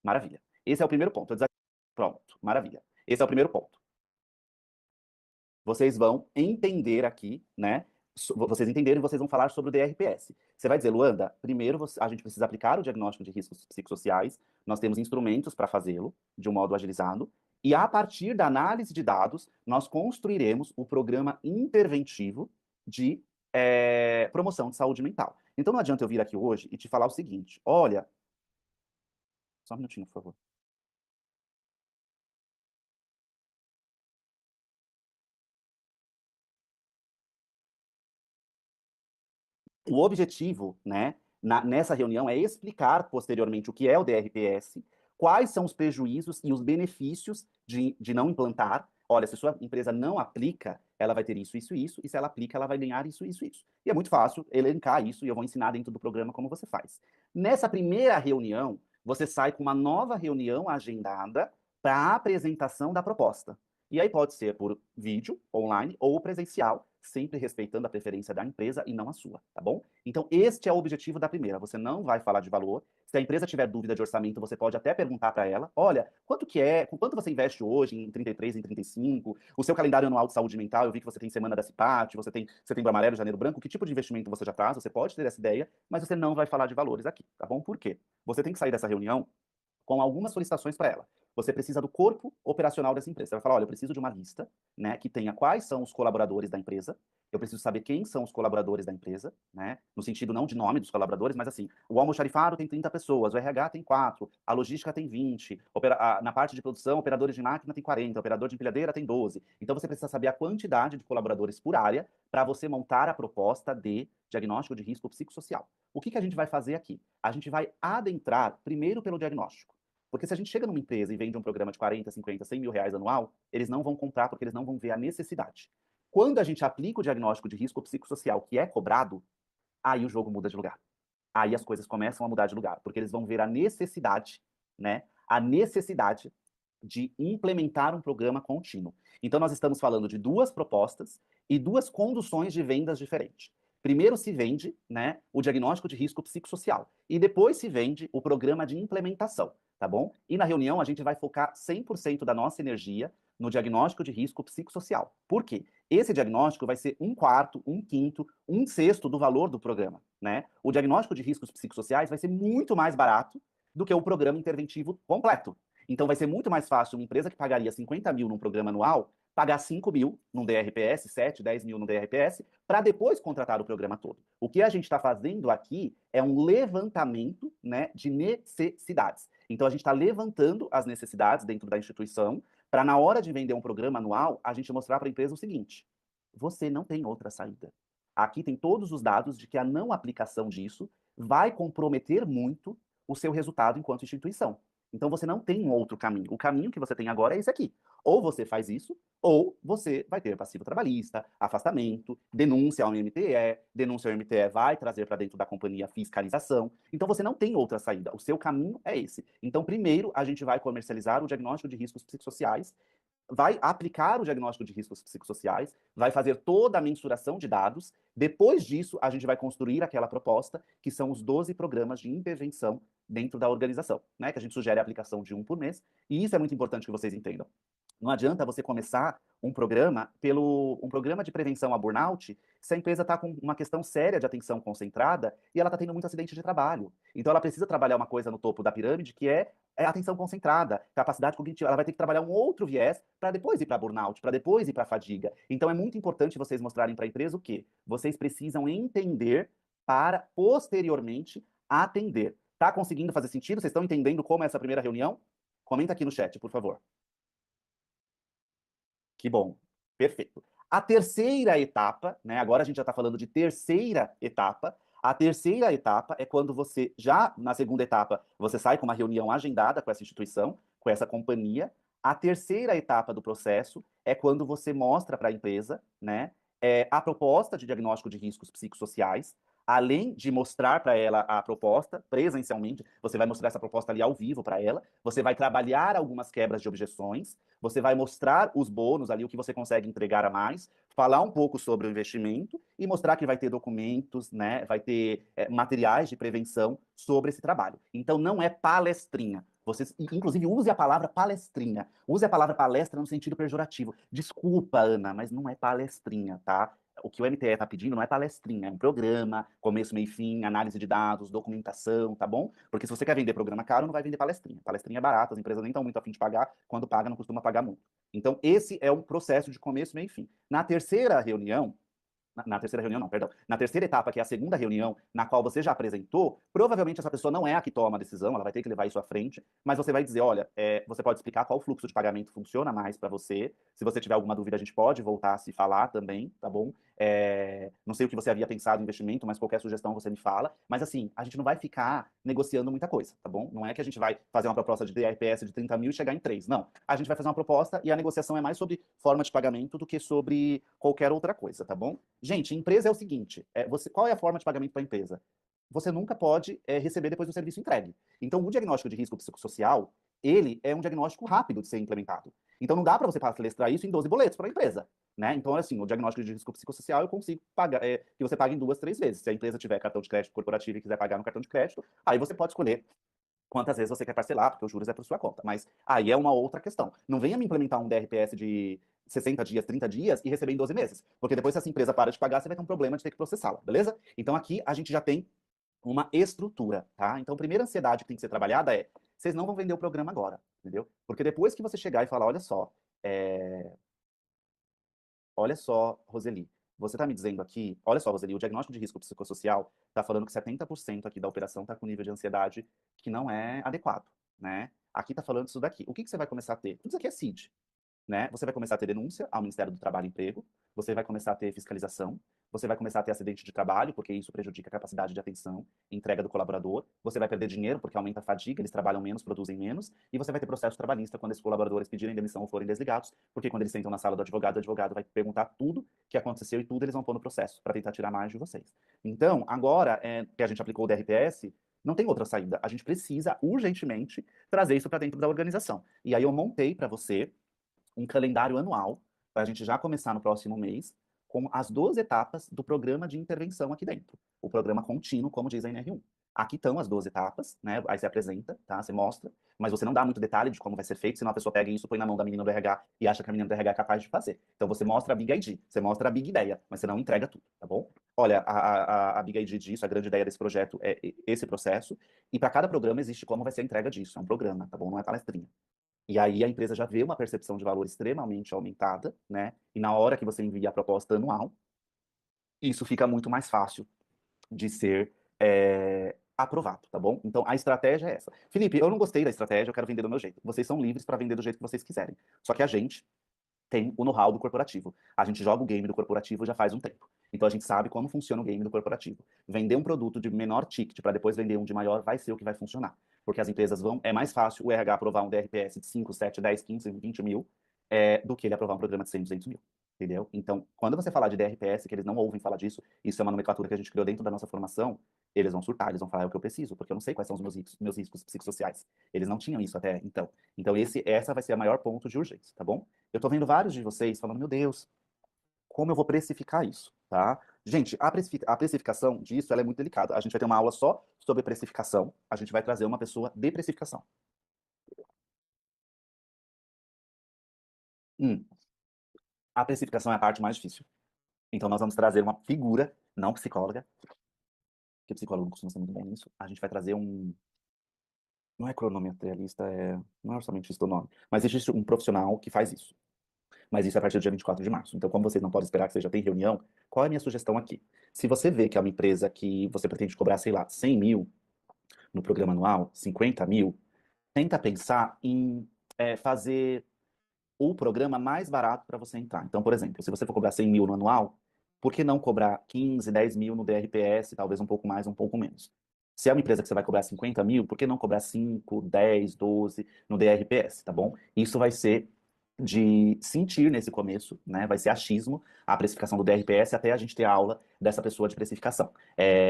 Maravilha. Esse é o primeiro ponto. Pronto, maravilha. Esse é o primeiro ponto. Vocês vão entender aqui, né? Vocês entenderam e vocês vão falar sobre o DRPS. Você vai dizer, Luanda, primeiro a gente precisa aplicar o diagnóstico de riscos psicossociais, nós temos instrumentos para fazê-lo de um modo agilizado, e a partir da análise de dados, nós construiremos o programa interventivo de promoção de saúde mental. Então não adianta eu vir aqui hoje e te falar o seguinte: olha, só um minutinho, por favor. O objetivo, né, nessa reunião é explicar posteriormente o que é o DRPS, quais são os prejuízos e os benefícios de não implantar. Olha, se sua empresa não aplica, ela vai ter isso, isso e isso, e se ela aplica, ela vai ganhar isso, isso e isso. E é muito fácil elencar isso, e eu vou ensinar dentro do programa como você faz. Nessa primeira reunião, você sai com uma nova reunião agendada para a apresentação da proposta. E aí pode ser por vídeo, online ou presencial, sempre respeitando a preferência da empresa e não a sua, tá bom? Então, este é o objetivo da primeira. Você não vai falar de valor. Se a empresa tiver dúvida de orçamento, você pode até perguntar para ela: olha, quanto que é, com quanto você investe hoje em 33, em 35? O seu calendário anual de saúde mental, eu vi que você tem semana da CIPAT, você tem setembro amarelo, janeiro branco, que tipo de investimento você já traz? Você pode ter essa ideia, mas você não vai falar de valores aqui, tá bom? Por quê? Você tem que sair dessa reunião com algumas solicitações para ela. Você precisa do corpo operacional dessa empresa. Você vai falar: olha, eu preciso de uma lista, né, que tenha quais são os colaboradores da empresa. Eu preciso saber quem são os colaboradores da empresa, né, no sentido não de nome dos colaboradores, mas assim, o almoxarifado tem 30 pessoas, o RH tem 4, a logística tem 20, na parte de produção, operadores de máquina tem 40, operador de empilhadeira tem 12. Então você precisa saber a quantidade de colaboradores por área para você montar a proposta de diagnóstico de risco psicossocial. O que a gente vai fazer aqui? A gente vai adentrar primeiro pelo diagnóstico. Porque se a gente chega numa empresa e vende um programa de 40, 50, 100 mil reais anual, eles não vão comprar porque eles não vão ver a necessidade. Quando a gente aplica o diagnóstico de risco psicossocial que é cobrado, aí o jogo muda de lugar. Aí as coisas começam a mudar de lugar, porque eles vão ver a necessidade, né? A necessidade de implementar um programa contínuo. Então nós estamos falando de duas propostas e duas conduções de vendas diferentes. Primeiro se vende, né, o diagnóstico de risco psicossocial e depois se vende o programa de implementação, tá bom? E na reunião a gente vai focar 100% da nossa energia no diagnóstico de risco psicossocial. Por quê? Esse diagnóstico vai ser um quarto, um quinto, um sexto do valor do programa, né? O diagnóstico de riscos psicossociais vai ser muito mais barato do que o programa interventivo completo. Então vai ser muito mais fácil uma empresa que pagaria 50 mil num programa anual pagar 5 mil num DRPS, 7, 10 mil num DRPS, para depois contratar o programa todo. O que a gente está fazendo aqui é um levantamento, né, de necessidades. Então a gente está levantando as necessidades dentro da instituição para, na hora de vender um programa anual, a gente mostrar para a empresa o seguinte: você não tem outra saída. Aqui tem todos os dados de que a não aplicação disso vai comprometer muito o seu resultado enquanto instituição. Então você não tem um outro caminho. O caminho que você tem agora é esse aqui. Ou você faz isso, ou você vai ter passivo trabalhista, afastamento, denúncia ao MTE, denúncia ao MTE vai trazer para dentro da companhia fiscalização. Então você não tem outra saída. O seu caminho é esse. Então, primeiro, a gente vai comercializar o diagnóstico de riscos psicossociais, vai aplicar o diagnóstico de riscos psicossociais, vai fazer toda a mensuração de dados. Depois disso, a gente vai construir aquela proposta, que são os 12 programas de intervenção dentro da organização, né? Que a gente sugere a aplicação de um por mês. E isso é muito importante que vocês entendam. Não adianta você começar um programa de prevenção a burnout se a empresa está com uma questão séria de atenção concentrada e ela está tendo muito acidente de trabalho. Então ela precisa trabalhar uma coisa no topo da pirâmide que é atenção concentrada, capacidade cognitiva. Ela vai ter que trabalhar um outro viés para depois ir para burnout, para depois ir para fadiga. Então é muito importante vocês mostrarem para a empresa o quê? Vocês precisam entender para posteriormente atender. Tá conseguindo fazer sentido? Vocês estão entendendo como é essa primeira reunião? Comenta aqui no chat, por favor. Que bom. Perfeito. A terceira etapa, né? Agora a gente já está falando de terceira etapa. A terceira etapa é quando você, já na segunda etapa, você sai com uma reunião agendada com essa instituição, com essa companhia. A terceira etapa do processo é quando você mostra para a empresa, né, a proposta de diagnóstico de riscos psicossociais. Além de mostrar para ela a proposta presencialmente, você vai mostrar essa proposta ali ao vivo para ela, você vai trabalhar algumas quebras de objeções, você vai mostrar os bônus ali, o que você consegue entregar a mais, falar um pouco sobre o investimento e mostrar que vai ter documentos, né, vai ter materiais de prevenção sobre esse trabalho. Então não é palestrinha. Vocês, inclusive, use a palavra palestrinha. Use a palavra palestra no sentido pejorativo. Desculpa, Ana, mas não é palestrinha, tá? O que o MTE está pedindo não é palestrinha, é um programa, começo, meio e fim, análise de dados, documentação, tá bom? Porque se você quer vender programa caro, não vai vender palestrinha. Palestrinha é barata, as empresas nem estão muito a fim de pagar, quando paga, não costuma pagar muito. Então, esse é um processo de começo, meio e fim. Na terceira reunião, Na terceira reunião, não, perdão. Na terceira etapa, que é a segunda reunião, na qual você já apresentou, provavelmente essa pessoa não é a que toma a decisão, ela vai ter que levar isso à frente, mas você vai dizer, olha, você pode explicar qual fluxo de pagamento funciona mais para você. Se você tiver alguma dúvida, a gente pode voltar a se falar também, tá bom? Não sei o que você havia pensado em investimento, mas qualquer sugestão você me fala. Mas assim, a gente não vai ficar negociando muita coisa, tá bom? Não é que a gente vai fazer uma proposta de DRPS de 30 mil e chegar em 3. Não. A gente vai fazer uma proposta e a negociação é mais sobre forma de pagamento do que sobre qualquer outra coisa, tá bom? Gente, empresa é o seguinte: qual é a forma de pagamento para a empresa? Você nunca pode receber depois do serviço entregue. Então, o diagnóstico de risco psicossocial, ele é um diagnóstico rápido de ser implementado. Então, não dá para você palestrar isso em 12 boletos para a empresa. Né? Então, assim, o diagnóstico de risco psicossocial eu consigo pagar, que você pague em 2, 3 vezes. Se a empresa tiver cartão de crédito corporativo e quiser pagar no cartão de crédito, aí você pode escolher quantas vezes você quer parcelar, porque os juros é por sua conta. Mas aí é uma outra questão. Não venha me implementar um DRPS de 60 dias, 30 dias e receber em 12 meses. Porque depois, se essa empresa para de pagar, você vai ter um problema de ter que processá-la, beleza? Então aqui a gente já tem uma estrutura, tá? Então, a primeira ansiedade que tem que ser trabalhada é: vocês não vão vender o programa agora, entendeu? Porque depois que você chegar e falar, é, olha só, Roseli, você está me dizendo aqui, olha só, Roseli, o diagnóstico de risco psicossocial está falando que 70% aqui da operação está com nível de ansiedade que não é adequado, né? Aqui está falando isso daqui. O que você vai começar a ter? Tudo isso aqui é CID, né? Você vai começar a ter denúncia ao Ministério do Trabalho e Emprego, você vai começar a ter fiscalização, você vai começar a ter acidente de trabalho, porque isso prejudica a capacidade de atenção e entrega do colaborador, você vai perder dinheiro, porque aumenta a fadiga, eles trabalham menos, produzem menos, e você vai ter processo trabalhista quando esses colaboradores pedirem demissão ou forem desligados, porque quando eles sentam na sala do advogado, o advogado vai perguntar tudo que aconteceu e tudo eles vão pôr no processo, para tentar tirar mais de vocês. Então, agora que a gente aplicou o DRPS, não tem outra saída. A gente precisa urgentemente trazer isso para dentro da organização. E aí eu montei para você um calendário anual, para a gente já começar no próximo mês, com as 12 etapas do programa de intervenção aqui dentro. O programa contínuo, como diz a NR1. Aqui estão as 12 etapas, né? Aí você apresenta, tá? Você mostra, mas você não dá muito detalhe de como vai ser feito, senão a pessoa pega isso, põe na mão da menina do RH e acha que a menina do RH é capaz de fazer. Então você mostra a Big ID, você mostra a Big Ideia, mas você não entrega tudo, tá bom? Olha, a Big ID disso, a grande ideia desse projeto é esse processo, e para cada programa existe como vai ser a entrega disso. É um programa, tá bom? Não é palestrinha. E aí a empresa já vê uma percepção de valor extremamente aumentada, né? E na hora que você envia a proposta anual, isso fica muito mais fácil de ser aprovado, tá bom? Então a estratégia é essa. Felipe, eu não gostei da estratégia, eu quero vender do meu jeito. Vocês são livres para vender do jeito que vocês quiserem. Só que a gente tem o know-how do corporativo. A gente joga o game do corporativo já faz um tempo. Então a gente sabe como funciona o game do corporativo. Vender um produto de menor ticket para depois vender um de maior vai ser o que vai funcionar. Porque as empresas vão. É mais fácil o RH aprovar um DRPS de 5, 7, 10, 15, 20 mil do que ele aprovar um programa de 100, 200 mil. Entendeu? Então, quando você falar de DRPS, que eles não ouvem falar disso, isso é uma nomenclatura que a gente criou dentro da nossa formação, eles vão surtar, eles vão falar: é o que eu preciso, porque eu não sei quais são os meus riscos psicossociais. Eles não tinham isso até então. Então, essa vai ser a maior ponto de urgência, tá bom? Eu tô vendo vários de vocês falando: meu Deus, como eu vou precificar isso, tá? Gente, a precificação disso, ela é muito delicada. A gente vai ter uma aula só sobre precificação, a gente vai trazer uma pessoa de precificação. Hum, a precificação é a parte mais difícil. Então, nós vamos trazer uma figura, não psicóloga, porque psicólogo não costuma ser muito bom nisso. A gente vai trazer um. Não é cronometralista, não é orçamentista o nome. Mas existe um profissional que faz isso. Mas isso é a partir do dia 24 de março. Então, como vocês não podem esperar que você já tenha reunião, qual é a minha sugestão aqui? Se você vê que é uma empresa que você pretende cobrar, sei lá, 100 mil no programa anual, 50 mil, tenta pensar em fazer o programa mais barato para você entrar. Então, por exemplo, se você for cobrar 100 mil no anual, por que não cobrar 15, 10 mil no DRPS, talvez um pouco mais, um pouco menos? Se é uma empresa que você vai cobrar 50 mil, por que não cobrar 5, 10, 12 no DRPS, tá bom? Isso vai ser de sentir nesse começo, né? Vai ser achismo a precificação do DRPS até a gente ter a aula dessa pessoa de precificação,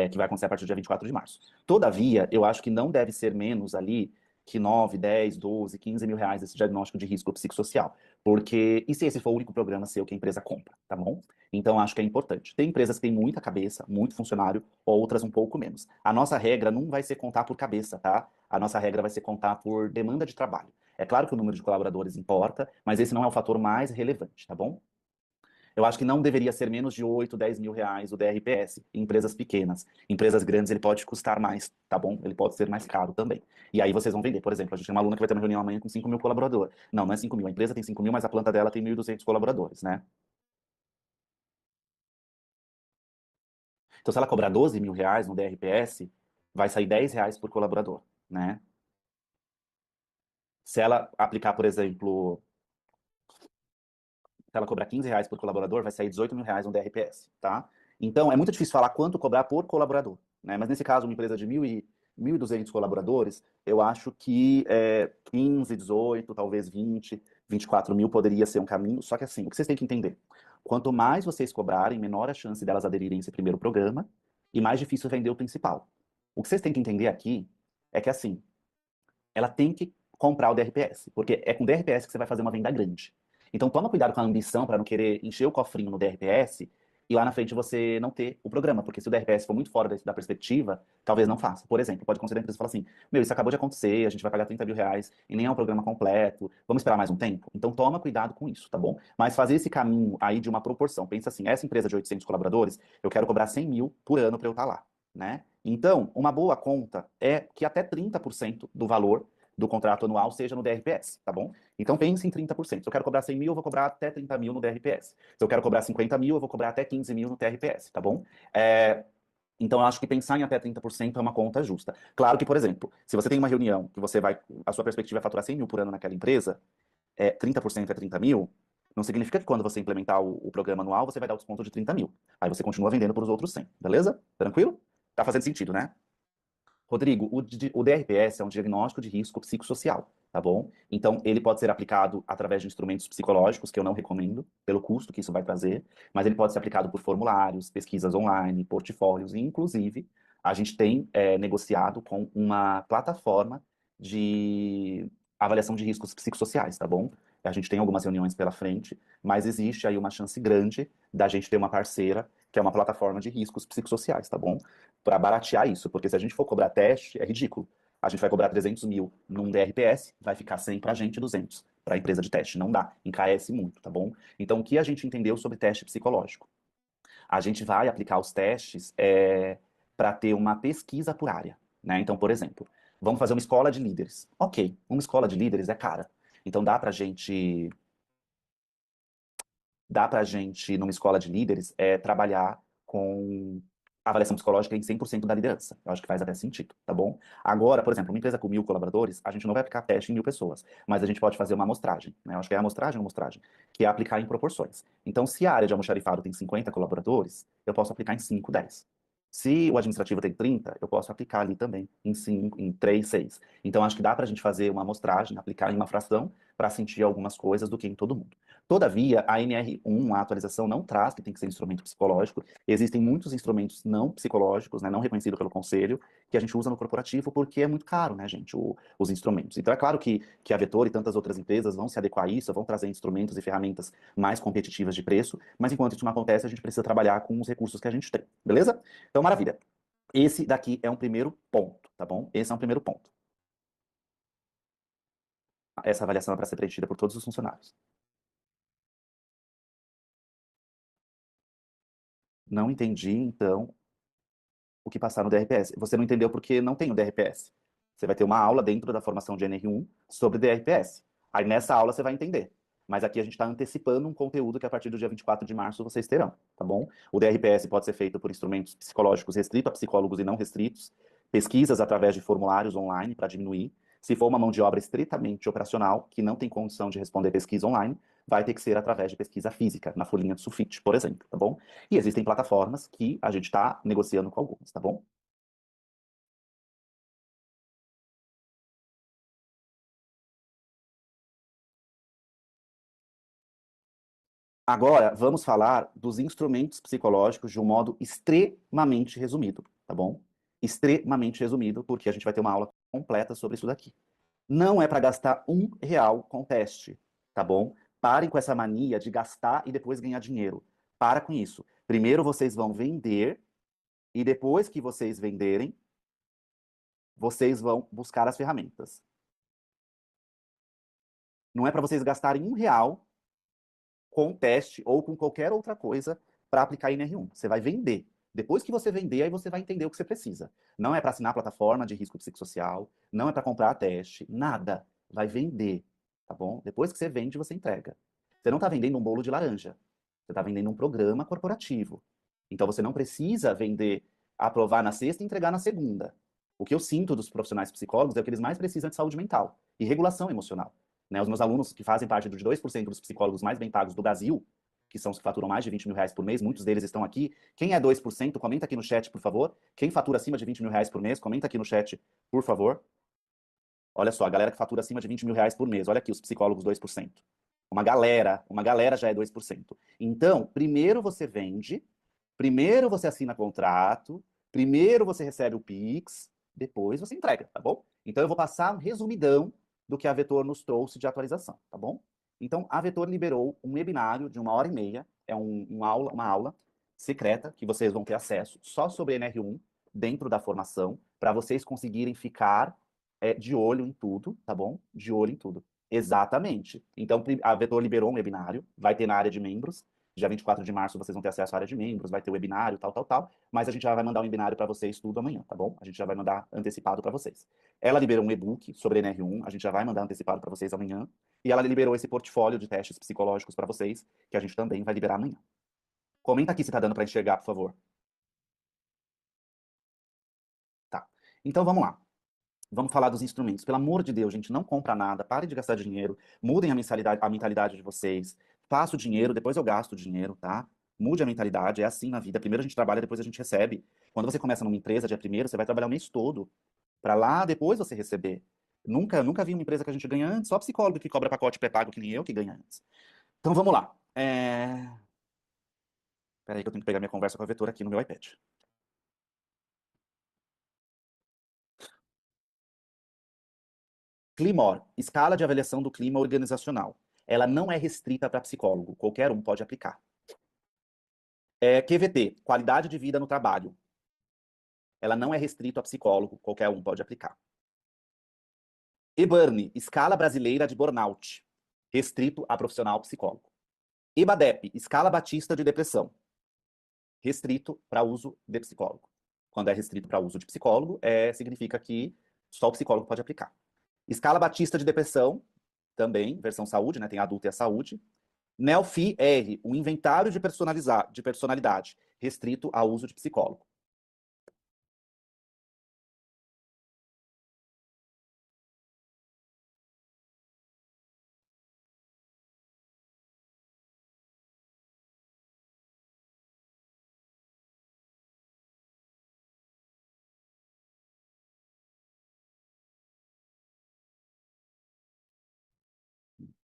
que vai acontecer a partir do dia 24 de março. Todavia, eu acho que não deve ser menos ali que 9, 10, 12, 15 mil reais esse diagnóstico de risco psicossocial. Porque, e se esse for o único programa seu que a empresa compra, tá bom? Então, acho que é importante. Tem empresas que têm muita cabeça, muito funcionário, outras um pouco menos. A nossa regra não vai ser contar por cabeça, tá? A nossa regra vai ser contar por demanda de trabalho. É claro que o número de colaboradores importa, mas esse não é o fator mais relevante, tá bom? Eu acho que não deveria ser menos de 8, 10 mil reais o DRPS em empresas pequenas. Empresas grandes ele pode custar mais, tá bom? Ele pode ser mais caro também. E aí vocês vão vender. Por exemplo, a gente tem uma aluna que vai ter uma reunião amanhã com 5 mil colaboradores. Não, não é 5 mil. A empresa tem 5 mil, mas a planta dela tem 1.200 colaboradores, né? Então, se ela cobrar 12 mil reais no DRPS, vai sair 10 reais por colaborador, né? Se ela aplicar, por exemplo, se ela cobrar 15 reais por colaborador, vai sair 18 mil reais no DRPS, tá? Então, é muito difícil falar quanto cobrar por colaborador, né? Mas nesse caso, uma empresa de 1.200 colaboradores, eu acho que 15, 18, talvez 20, 24 mil poderia ser um caminho. Só que assim, o que vocês têm que entender? Quanto mais vocês cobrarem, menor a chance delas aderirem a esse primeiro programa e mais difícil vender o principal. O que vocês têm que entender aqui é que assim, ela tem que comprar o DRPS, porque é com o DRPS que você vai fazer uma venda grande. Então toma cuidado com a ambição para não querer encher o cofrinho no DRPS e lá na frente você não ter o programa, porque se o DRPS for muito fora da perspectiva, talvez não faça. Por exemplo, pode acontecer a empresa falar assim, meu, isso acabou de acontecer, a gente vai pagar 30 mil reais e nem é um programa completo, vamos esperar mais um tempo? Então toma cuidado com isso, tá bom? Mas fazer esse caminho aí de uma proporção, pensa assim, essa empresa de 800 colaboradores, eu quero cobrar 100 mil por ano para eu estar lá, né? Então, uma boa conta é que até 30% do valor do contrato anual seja no DRPS, tá bom? Então pense em 30%. Se eu quero cobrar 100 mil, eu vou cobrar até 30 mil no DRPS. Se eu quero cobrar 50 mil, eu vou cobrar até 15 mil no TRPS, tá bom? Então, eu acho que pensar em até 30% é uma conta justa. Claro que, por exemplo, se você tem uma reunião que você vai, a sua perspectiva é faturar 100 mil por ano naquela empresa, 30% é 30 mil, não significa que quando você implementar o programa anual, você vai dar o desconto de 30 mil. Aí você continua vendendo para os outros 100, beleza? Tranquilo? Tá fazendo sentido, né? Rodrigo, o DRPS é um diagnóstico de risco psicossocial, tá bom? Então, ele pode ser aplicado através de instrumentos psicológicos, que eu não recomendo, pelo custo que isso vai trazer, mas ele pode ser aplicado por formulários, pesquisas online, portfólios, e, inclusive, a gente tem negociado com uma plataforma de avaliação de riscos psicossociais, tá bom? A gente tem algumas reuniões pela frente, mas existe aí uma chance grande da gente ter uma parceira que é uma plataforma de riscos psicossociais, tá bom? Para baratear isso, porque se a gente for cobrar teste, é ridículo. A gente vai cobrar 300 mil num DRPS, vai ficar 100 para a gente e 200 para a empresa de teste. Não dá, encarece muito, tá bom? Então, o que a gente entendeu sobre teste psicológico? A gente vai aplicar os testes para ter uma pesquisa por área, né? Então, por exemplo, vamos fazer uma escola de líderes. Ok, uma escola de líderes é cara. Então, dá para a gente, numa escola de líderes, trabalhar com avaliação psicológica em 100% da liderança. Eu acho que faz até sentido, tá bom? Agora, por exemplo, uma empresa com 1.000 colaboradores, a gente não vai aplicar teste em 1.000 pessoas, mas a gente pode fazer uma amostragem, né? Eu acho que é amostragem ou amostragem, que é aplicar em proporções. Então, se a área de almoxarifado tem 50 colaboradores, eu posso aplicar em 5, 10. Se o administrativo tem 30, eu posso aplicar ali também em 5, em 3, 6. Então, acho que dá para a gente fazer uma amostragem, aplicar em uma fração, para sentir algumas coisas do que em todo mundo. Todavia, a NR1, a atualização, não traz que tem que ser instrumento psicológico. Existem muitos instrumentos não psicológicos, né, não reconhecidos pelo conselho, que a gente usa no corporativo porque é muito caro, né, gente, os instrumentos. Então, é claro que a Vetor e tantas outras empresas vão se adequar a isso, vão trazer instrumentos e ferramentas mais competitivas de preço, mas enquanto isso não acontece, a gente precisa trabalhar com os recursos que a gente tem, beleza? Então, maravilha. Esse daqui é um primeiro ponto, tá bom? Esse é um primeiro ponto. Essa avaliação é para ser preenchida por todos os funcionários. Não entendi, então, o que passar no DRPS. Você não entendeu porque não tem o DRPS. Você vai ter uma aula dentro da formação de NR1 sobre DRPS. Aí nessa aula você vai entender. Mas aqui a gente está antecipando um conteúdo que a partir do dia 24 de março vocês terão, tá bom? O DRPS pode ser feito por instrumentos psicológicos restritos a psicólogos e não restritos, pesquisas através de formulários online para diminuir. Se for uma mão de obra estritamente operacional, que não tem condição de responder pesquisa online, vai ter que ser através de pesquisa física, na folhinha de sulfite, por exemplo, tá bom? E existem plataformas que a gente está negociando com algumas, tá bom? Agora, vamos falar dos instrumentos psicológicos de um modo extremamente resumido, tá bom? Extremamente resumido, porque a gente vai ter uma aula completa sobre isso daqui. Não é para gastar R$ 1 com teste, tá bom? Parem com essa mania de gastar e depois ganhar dinheiro. Para com isso. Primeiro vocês vão vender e depois que vocês venderem, vocês vão buscar as ferramentas. Não é para vocês gastarem R$ 1 com teste ou com qualquer outra coisa para aplicar em NR1. Você vai vender. Depois que você vender, aí você vai entender o que você precisa. Não é para assinar a plataforma de risco psicossocial, não é para comprar teste, nada. Vai vender, tá bom? Depois que você vende, você entrega. Você não está vendendo um bolo de laranja. Você está vendendo um programa corporativo. Então você não precisa vender, aprovar na sexta e entregar na segunda. O que eu sinto dos profissionais psicólogos é que eles mais precisam de saúde mental e regulação emocional. Né? Os meus alunos que fazem parte dos 2% dos psicólogos mais bem pagos do Brasil, que são os que faturam mais de 20 mil reais por mês, muitos deles estão aqui. Quem é 2%, comenta aqui no chat, por favor. Quem fatura acima de 20 mil reais por mês, comenta aqui no chat, por favor. Olha só, a galera que fatura acima de 20 mil reais por mês. Olha aqui, os psicólogos 2%. Uma galera já é 2%. Então, primeiro você vende, primeiro você assina contrato, primeiro você recebe o Pix, depois você entrega, tá bom? Então eu vou passar um resumidão do que a Vetor nos trouxe de atualização, tá bom? Então, a Vetor liberou um webinário de 1h30, é uma aula secreta que vocês vão ter acesso só sobre NR1 dentro da formação, para vocês conseguirem ficar de olho em tudo, tá bom? De olho em tudo. Exatamente. Então, a Vetor liberou um webinário, vai ter na área de membros. Dia 24 de março vocês vão ter acesso à área de membros, vai ter webinário, tal, tal, tal. Mas a gente já vai mandar um webinário para vocês tudo amanhã, tá bom? A gente já vai mandar antecipado para vocês. Ela liberou um e-book sobre NR1, a gente já vai mandar antecipado para vocês amanhã. E ela liberou esse portfólio de testes psicológicos para vocês, que a gente também vai liberar amanhã. Comenta aqui se tá dando para enxergar, por favor. Tá. Então vamos lá. Vamos falar dos instrumentos. Pelo amor de Deus, gente, não compra nada, parem de gastar dinheiro, mudem a mentalidade de vocês. Faço dinheiro, depois eu gasto dinheiro, tá? Mude a mentalidade, é assim na vida. Primeiro a gente trabalha, depois a gente recebe. Quando você começa numa empresa, dia primeiro, você vai trabalhar o mês todo, para lá depois você receber. Nunca vi uma empresa que a gente ganha antes, só psicólogo que cobra pacote pré-pago que nem eu que ganha antes. Então vamos lá. Peraí que eu tenho que pegar minha conversa com a Vetor aqui no meu iPad. Climor, escala de avaliação do clima organizacional. Ela não é restrita para psicólogo, qualquer um pode aplicar. QVT, qualidade de vida no trabalho. Ela não é restrita a psicólogo, qualquer um pode aplicar. EBURN, escala brasileira de burnout, restrito a profissional psicólogo. EBADEP, escala batista de depressão, restrito para uso de psicólogo. Quando é restrito para uso de psicólogo, significa que só o psicólogo pode aplicar. Escala batista de depressão, também, versão saúde, né? Tem adulto e a saúde. NELFI-R, um inventário de personalidade, restrito ao uso de psicólogo.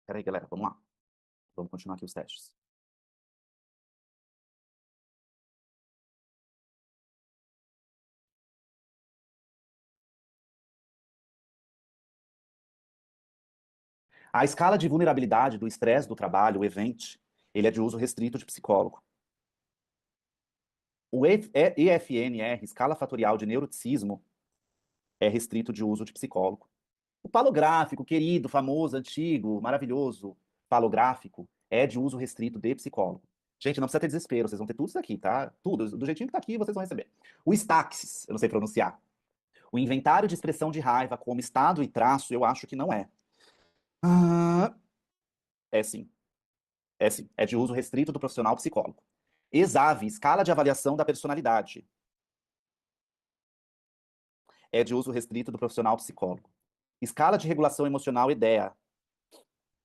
Peraí, galera, vamos lá. Vamos continuar aqui os testes. A escala de vulnerabilidade do estresse do trabalho, o EVENT, ele é de uso restrito de psicólogo. O EFNR, escala fatorial de neuroticismo, é restrito de uso de psicólogo. O palográfico, querido, famoso, antigo, maravilhoso, palográfico, é de uso restrito de psicólogo. Gente, não precisa ter desespero, vocês vão ter tudo isso aqui, tá? Tudo, do jeitinho que tá aqui, vocês vão receber. O Staxis, eu não sei pronunciar. O inventário de expressão de raiva como estado e traço, eu acho que não é. Ah, é sim. É sim. É de uso restrito do profissional psicólogo. ESAV, escala de avaliação da personalidade. É de uso restrito do profissional psicólogo. Escala de regulação emocional EDEA.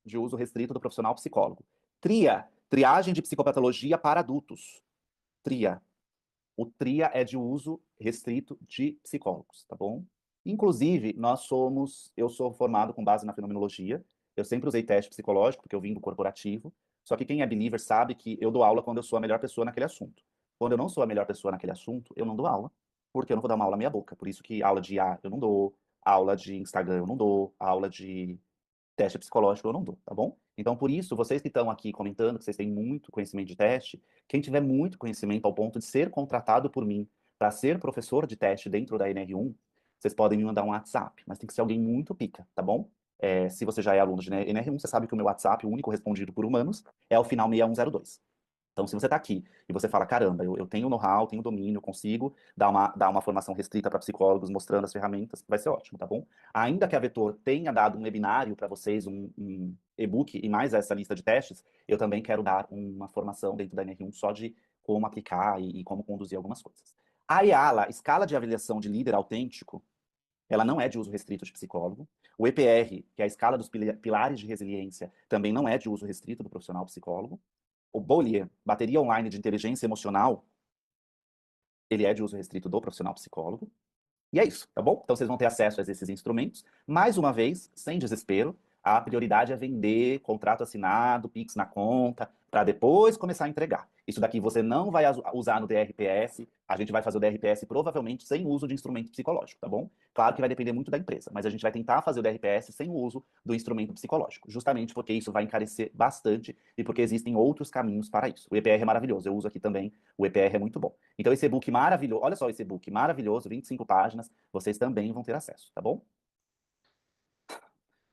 De uso restrito do profissional psicólogo. TRIA, triagem de psicopatologia para adultos. TRIA. O TRIA é de uso restrito de psicólogos, tá bom? Inclusive, eu sou formado com base na fenomenologia, eu sempre usei teste psicológico, porque eu vim do corporativo, só que quem é believer sabe que eu dou aula quando eu sou a melhor pessoa naquele assunto. Quando eu não sou a melhor pessoa naquele assunto, eu não dou aula, porque eu não vou dar uma aula meia boca. Por isso que aula de IA eu não dou, aula de Instagram eu não dou, aula de teste psicológico eu não dou, tá bom? Então, por isso, vocês que estão aqui comentando que vocês têm muito conhecimento de teste, quem tiver muito conhecimento ao ponto de ser contratado por mim para ser professor de teste dentro da NR1, vocês podem me mandar um WhatsApp, mas tem que ser alguém muito pica, tá bom? Se você já é aluno de NR1, você sabe que o meu WhatsApp, o único respondido por humanos, é o final 6102. Então, se você está aqui e você fala, caramba, eu tenho know-how, tenho domínio, consigo dar uma formação restrita para psicólogos, mostrando as ferramentas, vai ser ótimo, tá bom? Ainda que a Vetor tenha dado um webinário para vocês, um e-book e mais essa lista de testes, eu também quero dar uma formação dentro da NR1 só de como aplicar e como conduzir algumas coisas. A EALA, Escala de Avaliação de Líder Autêntico, ela não é de uso restrito de psicólogo. O EPR, que é a escala dos pilares de resiliência, também não é de uso restrito do profissional psicólogo. O BOLIE, Bateria Online de Inteligência Emocional, ele é de uso restrito do profissional psicólogo. E é isso, tá bom? Então vocês vão ter acesso a esses instrumentos. Mais uma vez, sem desespero, a prioridade é vender, contrato assinado, Pix na conta, para depois começar a entregar. Isso daqui você não vai usar no DRPS, a gente vai fazer o DRPS provavelmente sem uso de instrumento psicológico, tá bom? Claro que vai depender muito da empresa, mas a gente vai tentar fazer o DRPS sem o uso do instrumento psicológico, justamente porque isso vai encarecer bastante e porque existem outros caminhos para isso. O EPR é maravilhoso, eu uso aqui também, o EPR é muito bom. Então esse e-book maravilhoso, olha só esse e-book maravilhoso, 25 páginas, vocês também vão ter acesso, tá bom?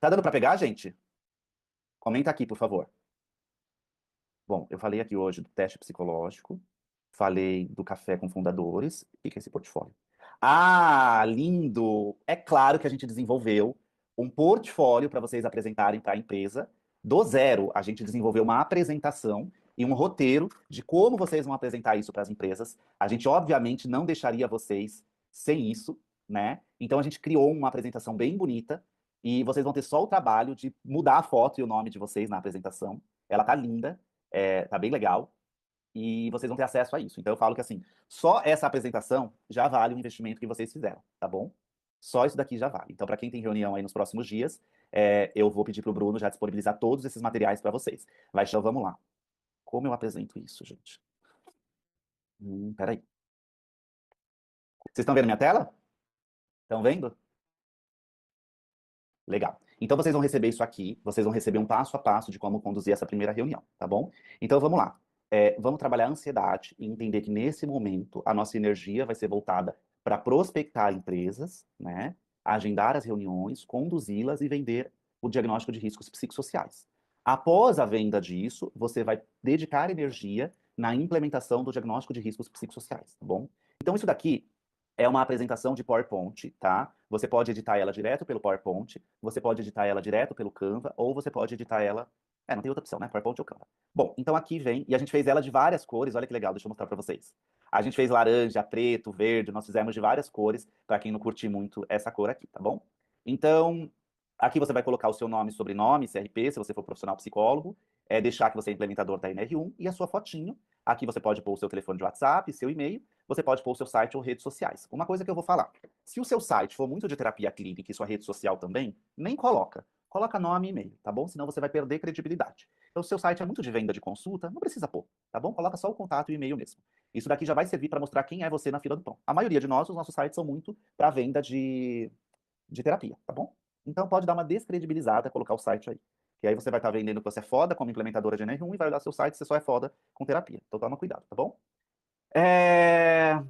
Tá dando para pegar, gente? Comenta aqui, por favor. Bom, eu falei aqui hoje do teste psicológico, falei do café com fundadores. O que é esse portfólio? Ah, lindo! É claro que a gente desenvolveu um portfólio para vocês apresentarem para a empresa. Do zero, a gente desenvolveu uma apresentação e um roteiro de como vocês vão apresentar isso para as empresas. A gente, obviamente, não deixaria vocês sem isso, né? Então, a gente criou uma apresentação bem bonita e vocês vão ter só o trabalho de mudar a foto e o nome de vocês na apresentação. Ela tá linda, tá bem legal e vocês vão ter acesso a isso. Então eu falo que assim, só essa apresentação já vale o investimento que vocês fizeram, tá bom? Só isso daqui já vale. Então, para quem tem reunião aí nos próximos dias, eu vou pedir para o Bruno já disponibilizar todos esses materiais para vocês. Então vamos lá. Como eu apresento isso, gente? Peraí. Vocês estão vendo minha tela? Estão vendo? Legal. Então vocês vão receber isso aqui, vocês vão receber um passo a passo de como conduzir essa primeira reunião, tá bom? Então vamos lá. Vamos trabalhar a ansiedade e entender que nesse momento a nossa energia vai ser voltada para prospectar empresas, né? Agendar as reuniões, conduzi-las e vender o diagnóstico de riscos psicossociais. Após a venda disso, você vai dedicar energia na implementação do diagnóstico de riscos psicossociais, tá bom? Então isso daqui é uma apresentação de PowerPoint, tá? Você pode editar ela direto pelo PowerPoint, você pode editar ela direto pelo Canva, ou você pode editar ela. Não tem outra opção, né? PowerPoint ou Canva. Bom, então aqui vem, e a gente fez ela de várias cores, olha que legal, deixa eu mostrar para vocês. A gente fez laranja, preto, verde, nós fizemos de várias cores, para quem não curte muito essa cor aqui, tá bom? Então, aqui você vai colocar o seu nome, sobrenome, CRP, se você for profissional psicólogo, deixar que você é implementador da NR1 e a sua fotinho. Aqui você pode pôr o seu telefone de WhatsApp, seu e-mail, você pode pôr o seu site ou redes sociais. Uma coisa que eu vou falar, se o seu site for muito de terapia clínica e sua rede social também, nem coloca. Coloca nome e e-mail, tá bom? Senão você vai perder credibilidade. Então, se o seu site é muito de venda de consulta, não precisa pôr, tá bom? Coloca só o contato e o e-mail mesmo. Isso daqui já vai servir para mostrar quem é você na fila do pão. A maioria de nós, os nossos sites são muito para venda de terapia, tá bom? Então pode dar uma descredibilizada, colocar o site aí. Que aí você vai estar vendendo que você é foda como implementadora de NR1 e vai olhar seu site, você só é foda com terapia. Então toma cuidado, tá bom? Você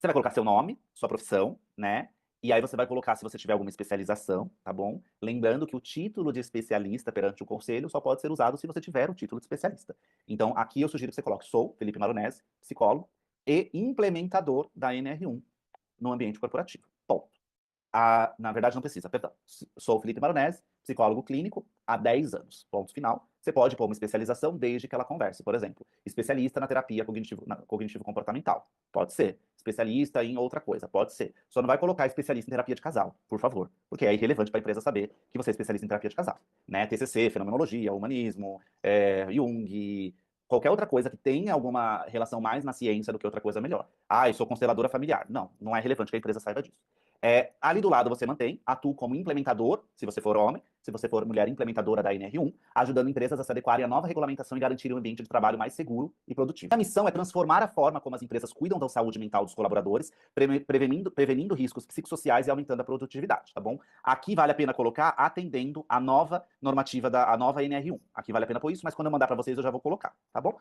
vai colocar seu nome, sua profissão, né? E aí você vai colocar se você tiver alguma especialização, tá bom? Lembrando que o título de especialista perante o conselho só pode ser usado se você tiver o título de especialista. Então, aqui eu sugiro que você coloque: sou Felipe Maronese, psicólogo e implementador da NR1 no ambiente corporativo. Ponto. Na verdade, não precisa, perdão. Sou Felipe Maronese, psicólogo clínico há 10 anos. Ponto final. Você pode pôr uma especialização desde que ela converse. Por exemplo, especialista na terapia cognitivo-comportamental. Pode ser. Especialista em outra coisa. Pode ser. Só não vai colocar especialista em terapia de casal, por favor. Porque é irrelevante para a empresa saber que você é especialista em terapia de casal. Né? TCC, fenomenologia, humanismo, Jung, qualquer outra coisa que tenha alguma relação mais na ciência do que outra coisa melhor. Eu sou consteladora familiar. Não, não é relevante que a empresa saiba disso. Ali do lado você mantém, atua como implementador, se você for homem, se você for mulher, implementadora da NR1, ajudando empresas a se adequarem à nova regulamentação e garantir um ambiente de trabalho mais seguro e produtivo. A missão é transformar a forma como as empresas cuidam da saúde mental dos colaboradores, prevenindo riscos psicossociais e aumentando a produtividade, tá bom? Aqui vale a pena colocar atendendo a nova normativa a nova NR1. Aqui vale a pena pôr isso, mas quando eu mandar para vocês eu já vou colocar, tá bom?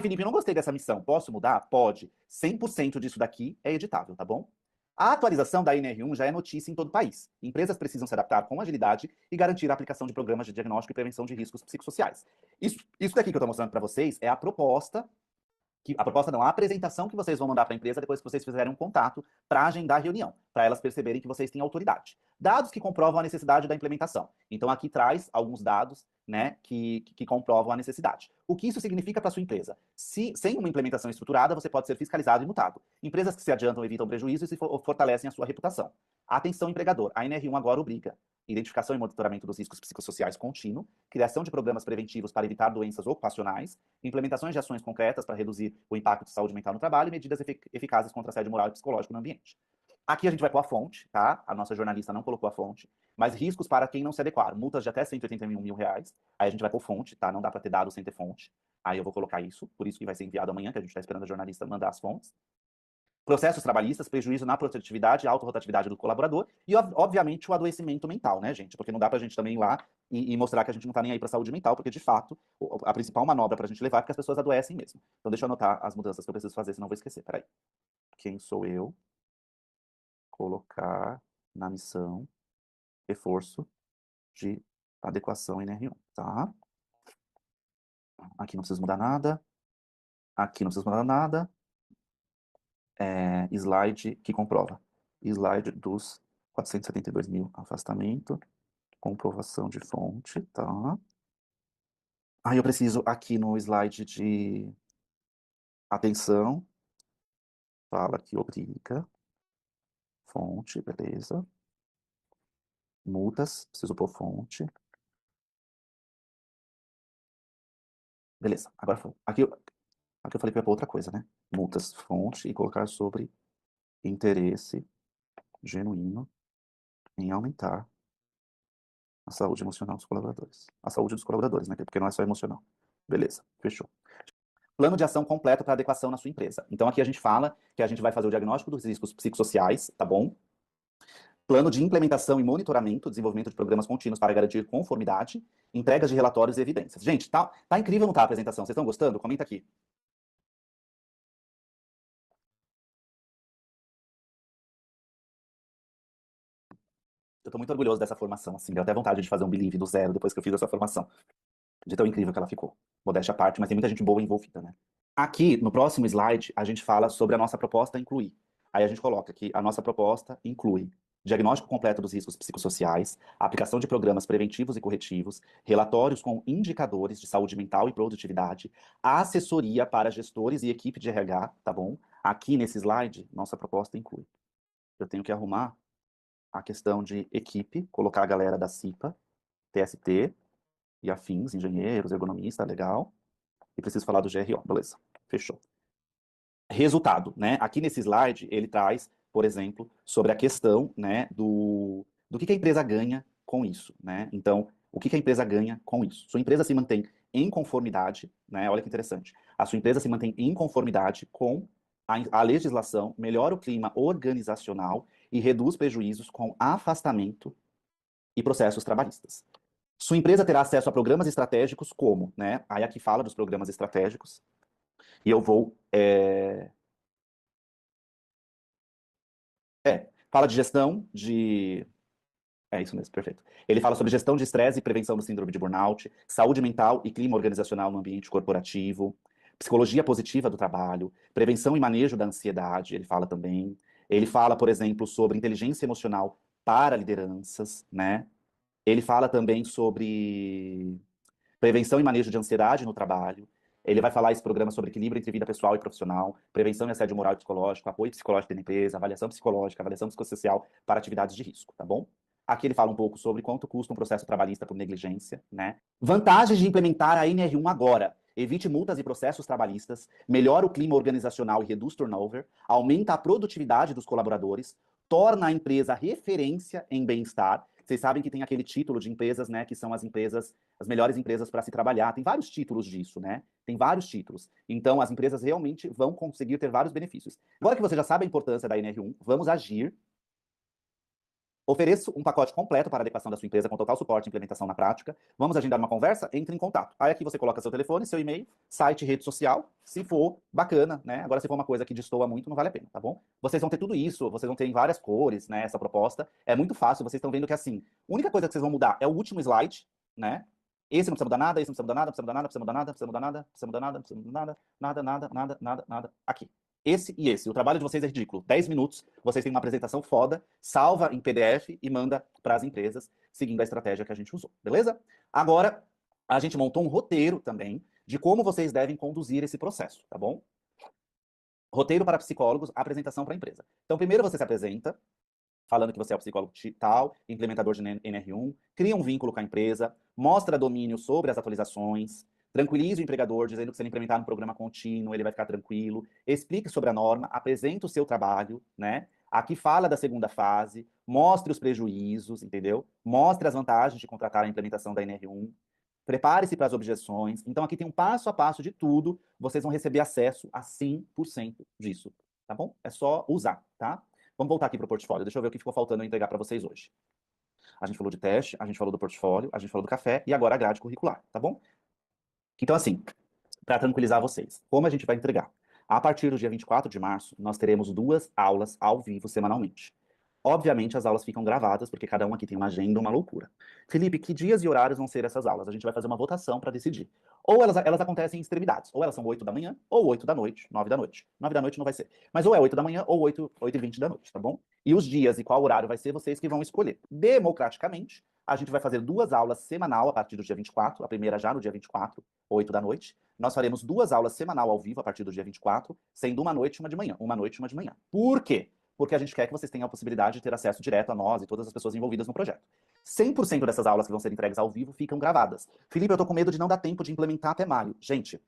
Felipe, eu não gostei dessa missão, posso mudar? Pode. 100% disso daqui é editável, tá bom? A atualização da NR1 já é notícia em todo o país. Empresas precisam se adaptar com agilidade e garantir a aplicação de programas de diagnóstico e prevenção de riscos psicossociais. Isso daqui que eu estou mostrando para vocês é a proposta A proposta não, a apresentação que vocês vão mandar para a empresa depois que vocês fizerem um contato para agendar a reunião, para elas perceberem que vocês têm autoridade. Dados que comprovam a necessidade da implementação. Então, aqui traz alguns dados, né, que comprovam a necessidade. O que isso significa para a sua empresa? Sem uma implementação estruturada, você pode ser fiscalizado e multado. Empresas que se adiantam evitam prejuízos e fortalecem a sua reputação. Atenção, empregador. A NR1 agora obriga identificação e monitoramento dos riscos psicossociais contínuo, criação de programas preventivos para evitar doenças ocupacionais, implementações de ações concretas para reduzir o impacto de saúde mental no trabalho e medidas eficazes contra assédio moral e psicológico no ambiente. Aqui a gente vai pôr a fonte, tá? A nossa jornalista não colocou a fonte, mas riscos para quem não se adequar. Multas de até R$ 181 mil. Aí a gente vai pôr fonte, tá? Não dá para ter dado sem ter fonte. Aí eu vou colocar isso, por isso que vai ser enviado amanhã, que a gente está esperando a jornalista mandar as fontes. Processos trabalhistas, prejuízo na produtividade, autorrotatividade do colaborador e, obviamente, o adoecimento mental, né, gente? Porque não dá pra gente também ir lá e mostrar que a gente não tá nem aí pra saúde mental, porque, de fato, a principal manobra pra gente levar é porque as pessoas adoecem mesmo. Então, deixa eu anotar as mudanças que eu preciso fazer, senão eu vou esquecer. Peraí. Quem sou eu? Colocar na missão reforço de adequação em NR1, tá? Aqui não precisa mudar nada. Aqui não precisa mudar nada. Slide que comprova. Slide dos 472 mil, afastamento, comprovação de fonte, tá? Aí eu preciso aqui no slide de atenção, fala que obriga, fonte, beleza. Multas, preciso pôr fonte. Beleza, agora aqui eu falei que ia pôr outra coisa, né? Multas, fonte e colocar sobre interesse genuíno em aumentar a saúde emocional dos colaboradores. A saúde dos colaboradores, né? Porque não é só emocional. Beleza, fechou. Plano de ação completo para adequação na sua empresa. Então aqui a gente fala que a gente vai fazer o diagnóstico dos riscos psicossociais, tá bom? Plano de implementação e monitoramento, desenvolvimento de programas contínuos para garantir conformidade, entregas de relatórios e evidências. Gente, tá incrível, não tá a apresentação? Vocês estão gostando? Comenta aqui. Eu tô muito orgulhoso dessa formação, assim, deu até vontade de fazer um Believe do zero depois que eu fiz essa formação. De tão incrível que ela ficou. Modéstia à parte, mas tem muita gente boa envolvida, né? Aqui, no próximo slide, a gente fala sobre a nossa proposta incluir. Aí a gente coloca que a nossa proposta inclui diagnóstico completo dos riscos psicossociais, aplicação de programas preventivos e corretivos, relatórios com indicadores de saúde mental e produtividade, assessoria para gestores e equipe de RH, tá bom? Aqui nesse slide, nossa proposta inclui. Eu tenho que arrumar a questão de equipe, colocar a galera da CIPA, TST e afins, engenheiros, ergonomista, legal. E preciso falar do GRO, beleza, fechou. Resultado, né? Aqui nesse slide, ele traz, por exemplo, sobre a questão, né, do que a empresa ganha com isso, né? Então, o que a empresa ganha com isso? Sua empresa se mantém em conformidade, né? Olha que interessante. A sua empresa se mantém em conformidade com a legislação, melhora o clima organizacional e reduz prejuízos com afastamento e processos trabalhistas. Sua empresa terá acesso a programas estratégicos como, né? Aí aqui fala dos programas estratégicos, e eu vou. Fala de gestão de. É isso mesmo, perfeito. Ele fala sobre gestão de estresse e prevenção do síndrome de burnout, saúde mental e clima organizacional no ambiente corporativo, psicologia positiva do trabalho, prevenção e manejo da ansiedade, ele fala também. Ele fala, por exemplo, sobre inteligência emocional para lideranças, né? Ele fala também sobre prevenção e manejo de ansiedade no trabalho. Ele vai falar esse programa sobre equilíbrio entre vida pessoal e profissional, prevenção e assédio moral e psicológico, apoio psicológico da empresa, avaliação psicológica, avaliação psicossocial para atividades de risco, tá bom? Aqui ele fala um pouco sobre quanto custa um processo trabalhista por negligência, né? Vantagens de implementar a NR1 agora. Evite multas e processos trabalhistas, melhora o clima organizacional e reduz turnover, aumenta a produtividade dos colaboradores, torna a empresa referência em bem-estar. Vocês sabem que tem aquele título de empresas, né, que são as empresas, as melhores empresas para se trabalhar. Tem vários títulos disso, né? Tem vários títulos. Então, as empresas realmente vão conseguir ter vários benefícios. Agora que você já sabe a importância da NR1, vamos agir. Ofereço um pacote completo para a adequação da sua empresa com total suporte e implementação na prática. Vamos agendar uma conversa? Entre em contato. Aí aqui você coloca seu telefone, seu e-mail, site, rede social. Se for, bacana, né? Agora, se for uma coisa que destoa muito, não vale a pena, tá bom? Vocês vão ter tudo isso, vocês vão ter em várias cores, né? Essa proposta. É muito fácil, vocês estão vendo que assim, a única coisa que vocês vão mudar é o último slide, né? Esse não precisa mudar nada, esse não precisa mudar nada, precisa mudar nada, precisa mudar nada, precisa mudar nada, precisa mudar nada, precisa mudar nada, nada, nada, nada, nada, nada. Aqui. Esse e esse. O trabalho de vocês é ridículo. 10 minutos, vocês têm uma apresentação foda, salva em PDF e manda para as empresas, seguindo a estratégia que a gente usou, beleza? Agora, a gente montou um roteiro também de como vocês devem conduzir esse processo, tá bom? Roteiro para psicólogos, apresentação para a empresa. Então, primeiro você se apresenta, falando que você é o psicólogo tal, implementador de NR1, cria um vínculo com a empresa, mostra domínio sobre as atualizações, tranquilize o empregador dizendo que se ele implementar um programa contínuo, ele vai ficar tranquilo, explique sobre a norma, apresenta o seu trabalho, né? Aqui fala da segunda fase, mostre os prejuízos, entendeu? Mostre as vantagens de contratar a implementação da NR1, prepare-se para as objeções. Então aqui tem um passo a passo de tudo, vocês vão receber acesso a 100% disso, tá bom? É só usar, tá? Vamos voltar aqui para o portfólio. Deixa eu ver o que ficou faltando eu entregar para vocês hoje. A gente falou de teste, a gente falou do portfólio, a gente falou do café e agora a grade curricular, tá bom? Então, assim, para tranquilizar vocês, como a gente vai entregar? A partir do dia 24 de março, nós teremos 2 aulas ao vivo semanalmente. Obviamente, as aulas ficam gravadas, porque cada um aqui tem uma agenda, uma loucura. Felipe, que dias e horários vão ser essas aulas? A gente vai fazer uma votação para decidir. Ou elas acontecem em extremidades. Ou elas são 8 da manhã, ou 8 da noite, 9 da noite. 9 da noite não vai ser. Mas ou é 8 da manhã, ou 8 e 20 da noite, tá bom? E os dias e qual horário vai ser, vocês que vão escolher. Democraticamente, a gente vai fazer 2 aulas semanal a partir do dia 24, a primeira já no dia 24, 8 da noite. Nós faremos 2 aulas semanal ao vivo a partir do dia 24, sendo uma noite e uma de manhã. Uma noite e uma de manhã. Por quê? Porque a gente quer que vocês tenham a possibilidade de ter acesso direto a nós e todas as pessoas envolvidas no projeto. 100% dessas aulas que vão ser entregues ao vivo ficam gravadas. Felipe, eu tô com medo de não dar tempo de implementar até maio. Gente,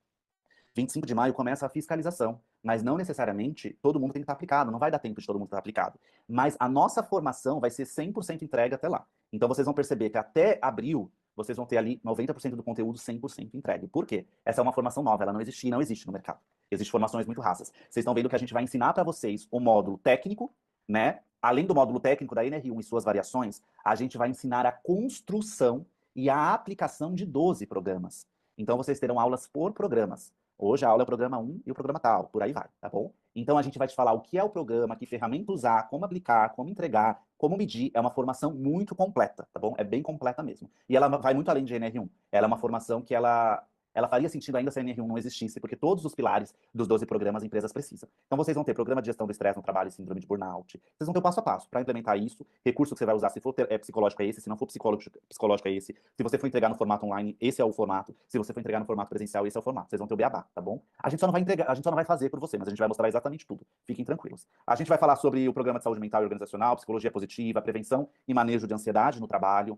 25 de maio começa a fiscalização, mas não necessariamente todo mundo tem que estar aplicado, não vai dar tempo de todo mundo estar aplicado. Mas a nossa formação vai ser 100% entregue até lá. Então vocês vão perceber que até abril vocês vão ter ali 90% do conteúdo 100% entregue. Por quê? Essa é uma formação nova, ela não existia e não existe no mercado. Existem formações muito raças. Vocês estão vendo que a gente vai ensinar para vocês o módulo técnico, né? Além do módulo técnico da NR1 e suas variações, a gente vai ensinar a construção e a aplicação de 12 programas. Então vocês terão aulas por programas. Hoje a aula é o programa 1 e o programa tal, por aí vai, tá bom? Então a gente vai te falar o que é o programa, que ferramenta usar, como aplicar, como entregar, como medir. É uma formação muito completa, tá bom? É bem completa mesmo. E ela vai muito além de NR1. Ela é uma formação que ela faria sentido ainda se a NR1 não existisse, porque todos os pilares dos 12 programas as empresas precisam. Então vocês vão ter programa de gestão do estresse no trabalho e síndrome de burnout. Vocês vão ter o passo a passo para implementar isso. Recurso que você vai usar, se for psicológico é esse, se não for psicológico é esse. Se você for entregar no formato online, esse é o formato. Se você for entregar no formato presencial, esse é o formato. Vocês vão ter o beabá, tá bom? A gente só não vai entregar, a gente só não vai fazer por você, mas a gente vai mostrar exatamente tudo. Fiquem tranquilos. A gente vai falar sobre o programa de saúde mental e organizacional, psicologia positiva, prevenção e manejo de ansiedade no trabalho,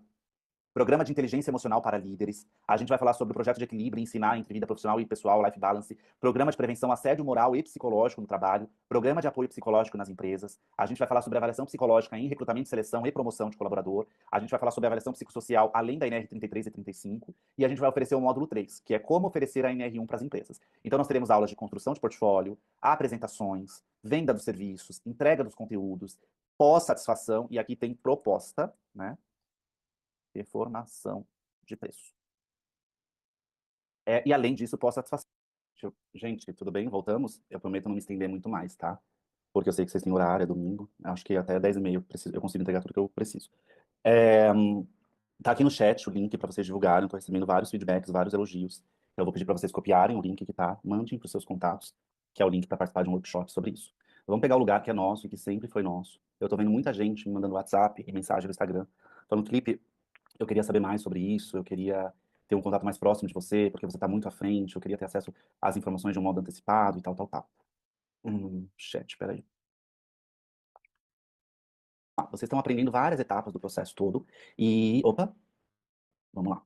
programa de inteligência emocional para líderes. A gente vai falar sobre o projeto de equilíbrio e ensinar entre vida profissional e pessoal, life balance, programa de prevenção assédio moral e psicológico no trabalho, programa de apoio psicológico nas empresas. A gente vai falar sobre avaliação psicológica em recrutamento, seleção e promoção de colaborador. A gente vai falar sobre avaliação psicossocial além da NR 33 e 35. E a gente vai oferecer o módulo 3, que é como oferecer a NR1 para as empresas. Então nós teremos aulas de construção de portfólio, apresentações, venda dos serviços, entrega dos conteúdos, pós-satisfação, e aqui tem proposta, né? Informação de preço. E além disso, pós-satisfação. Gente, tudo bem? Voltamos? Eu prometo não me estender muito mais, tá? Porque eu sei que vocês têm horário, é domingo. Acho que até 10h30 eu consigo entregar tudo que eu preciso. Tá aqui no chat o link para vocês divulgarem. Estou recebendo vários feedbacks, vários elogios. Eu vou pedir para vocês copiarem o link que tá, mandem para os seus contatos, que é o link para participar de um workshop sobre isso. Vamos pegar o lugar que é nosso e que sempre foi nosso. Eu tô vendo muita gente me mandando WhatsApp e mensagem no Instagram, falando, Felipe, eu queria saber mais sobre isso, eu queria ter um contato mais próximo de você, porque você está muito à frente, eu queria ter acesso às informações de um modo antecipado e tal, tal, tal. Chat, peraí. Vocês estão aprendendo várias etapas do processo todo e... Opa, vamos lá.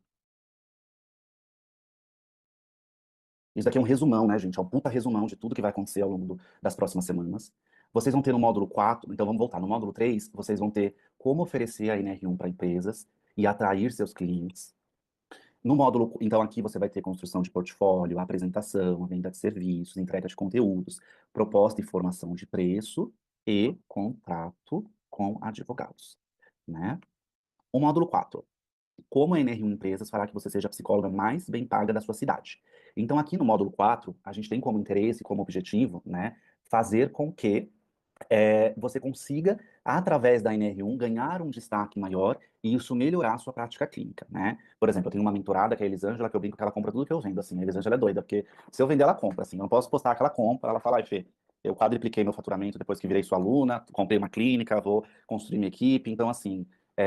Isso aqui é um resumão, né, gente? É um puta resumão de tudo que vai acontecer ao longo das próximas semanas. Vocês vão ter no módulo 4, então vamos voltar. No módulo 3, vocês vão ter como oferecer a NR1 para empresas e atrair seus clientes. No módulo, então aqui você vai ter construção de portfólio, apresentação, venda de serviços, entrega de conteúdos, proposta e formação de preço e contrato com advogados, né? O módulo 4, como a NR1 Empresas fará que você seja a psicóloga mais bem paga da sua cidade. Então aqui no módulo 4, a gente tem como interesse, como objetivo, né, fazer com que você consiga, através da NR1, ganhar um destaque maior e isso melhorar a sua prática clínica, né? Por exemplo, eu tenho uma mentorada, que é a Elisângela, que eu brinco que ela compra tudo que eu vendo, assim. A Elisângela é doida, porque se eu vender, ela compra, assim. Eu não posso postar que ela compra, ela fala, ai, Fê, eu quadripliquei meu faturamento depois que virei sua aluna, comprei uma clínica, vou construir minha equipe. Então, assim,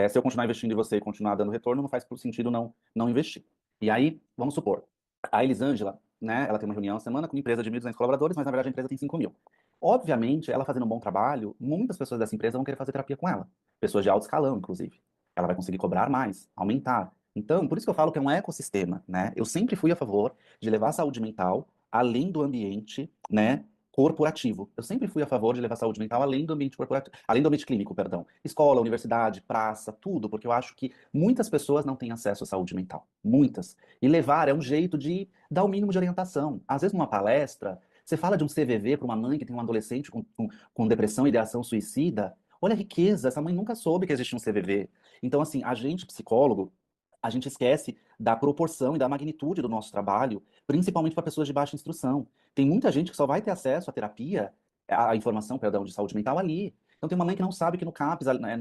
se eu continuar investindo em você e continuar dando retorno, não faz sentido não investir. E aí, vamos supor, a Elisângela, né, ela tem uma reunião a semana com uma empresa de 1.200 colaboradores, mas na verdade a empresa tem 5.000. Obviamente, ela fazendo um bom trabalho, muitas pessoas dessa empresa vão querer fazer terapia com ela. Pessoas de alto escalão, inclusive. Ela vai conseguir cobrar mais, aumentar. Então, por isso que eu falo que é um ecossistema, né? Eu sempre fui a favor de levar a saúde mental além do ambiente, né, corporativo. Eu sempre fui a favor de levar a saúde mental além do ambiente corporativo, além do ambiente clínico, perdão. Escola, universidade, praça, tudo, porque eu acho que muitas pessoas não têm acesso à saúde mental. Muitas. E levar é um jeito de dar o mínimo de orientação. Às vezes, numa palestra, você fala de um CVV para uma mãe que tem um adolescente com depressão e ideação suicida. Olha a riqueza, essa mãe nunca soube que existia um CVV. Então, assim, a gente, psicólogo, a gente esquece da proporção e da magnitude do nosso trabalho, principalmente para pessoas de baixa instrução. Tem muita gente que só vai ter acesso à terapia, à informação, perdão, de saúde mental ali. Então, tem uma mãe que não sabe que no CAPS, né,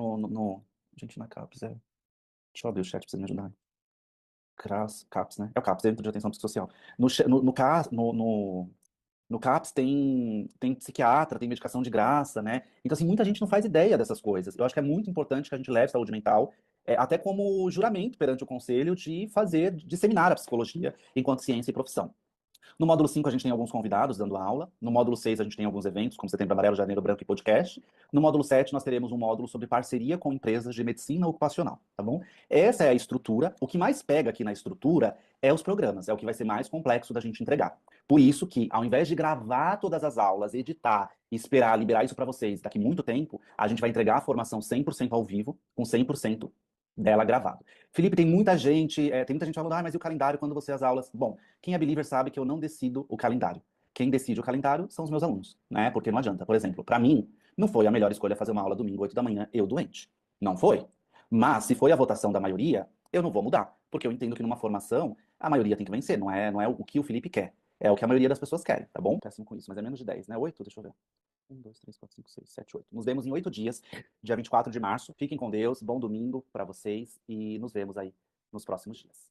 gente, na CAPS, deixa eu abrir o chat para você me ajudar. CAPS, né? É o CAPS, Centro de Atenção Psicossocial. No, che- no, CAS, no CAPS tem psiquiatra, tem medicação de graça, né? Então, assim, muita gente não faz ideia dessas coisas. Eu acho que é muito importante que a gente leve saúde mental, até como juramento perante o conselho de fazer, disseminar a psicologia enquanto ciência e profissão. No módulo 5 a gente tem alguns convidados dando aula. No módulo 6 a gente tem alguns eventos, como Setembro Amarelo, Janeiro Branco e podcast. No módulo 7 nós teremos um módulo sobre parceria com empresas de medicina ocupacional, tá bom? Essa é a estrutura. O que mais pega aqui na estrutura é os programas, é o que vai ser mais complexo da gente entregar. Por isso que, ao invés de gravar todas as aulas, editar e esperar liberar isso para vocês daqui muito tempo, a gente vai entregar a formação 100% ao vivo, com 100% dela gravado. Felipe, tem muita gente falando, mas e o calendário quando você as aulas? Bom, quem é believer sabe que eu não decido o calendário. Quem decide o calendário são os meus alunos, né? Porque não adianta. Por exemplo, para mim, não foi a melhor escolha fazer uma aula domingo, 8 da manhã, eu doente. Não foi. Mas se foi a votação da maioria, eu não vou mudar. Porque eu entendo que numa formação, a maioria tem que vencer. Não é o que o Felipe quer. É o que a maioria das pessoas querem, tá bom? Péssimo com isso, mas é menos de 10, né? 8? Deixa eu ver. 1, 2, 3, 4, 5, 6, 7, 8. Nos vemos em 8 dias, dia 24 de março. Fiquem com Deus, bom domingo para vocês e nos vemos aí nos próximos dias.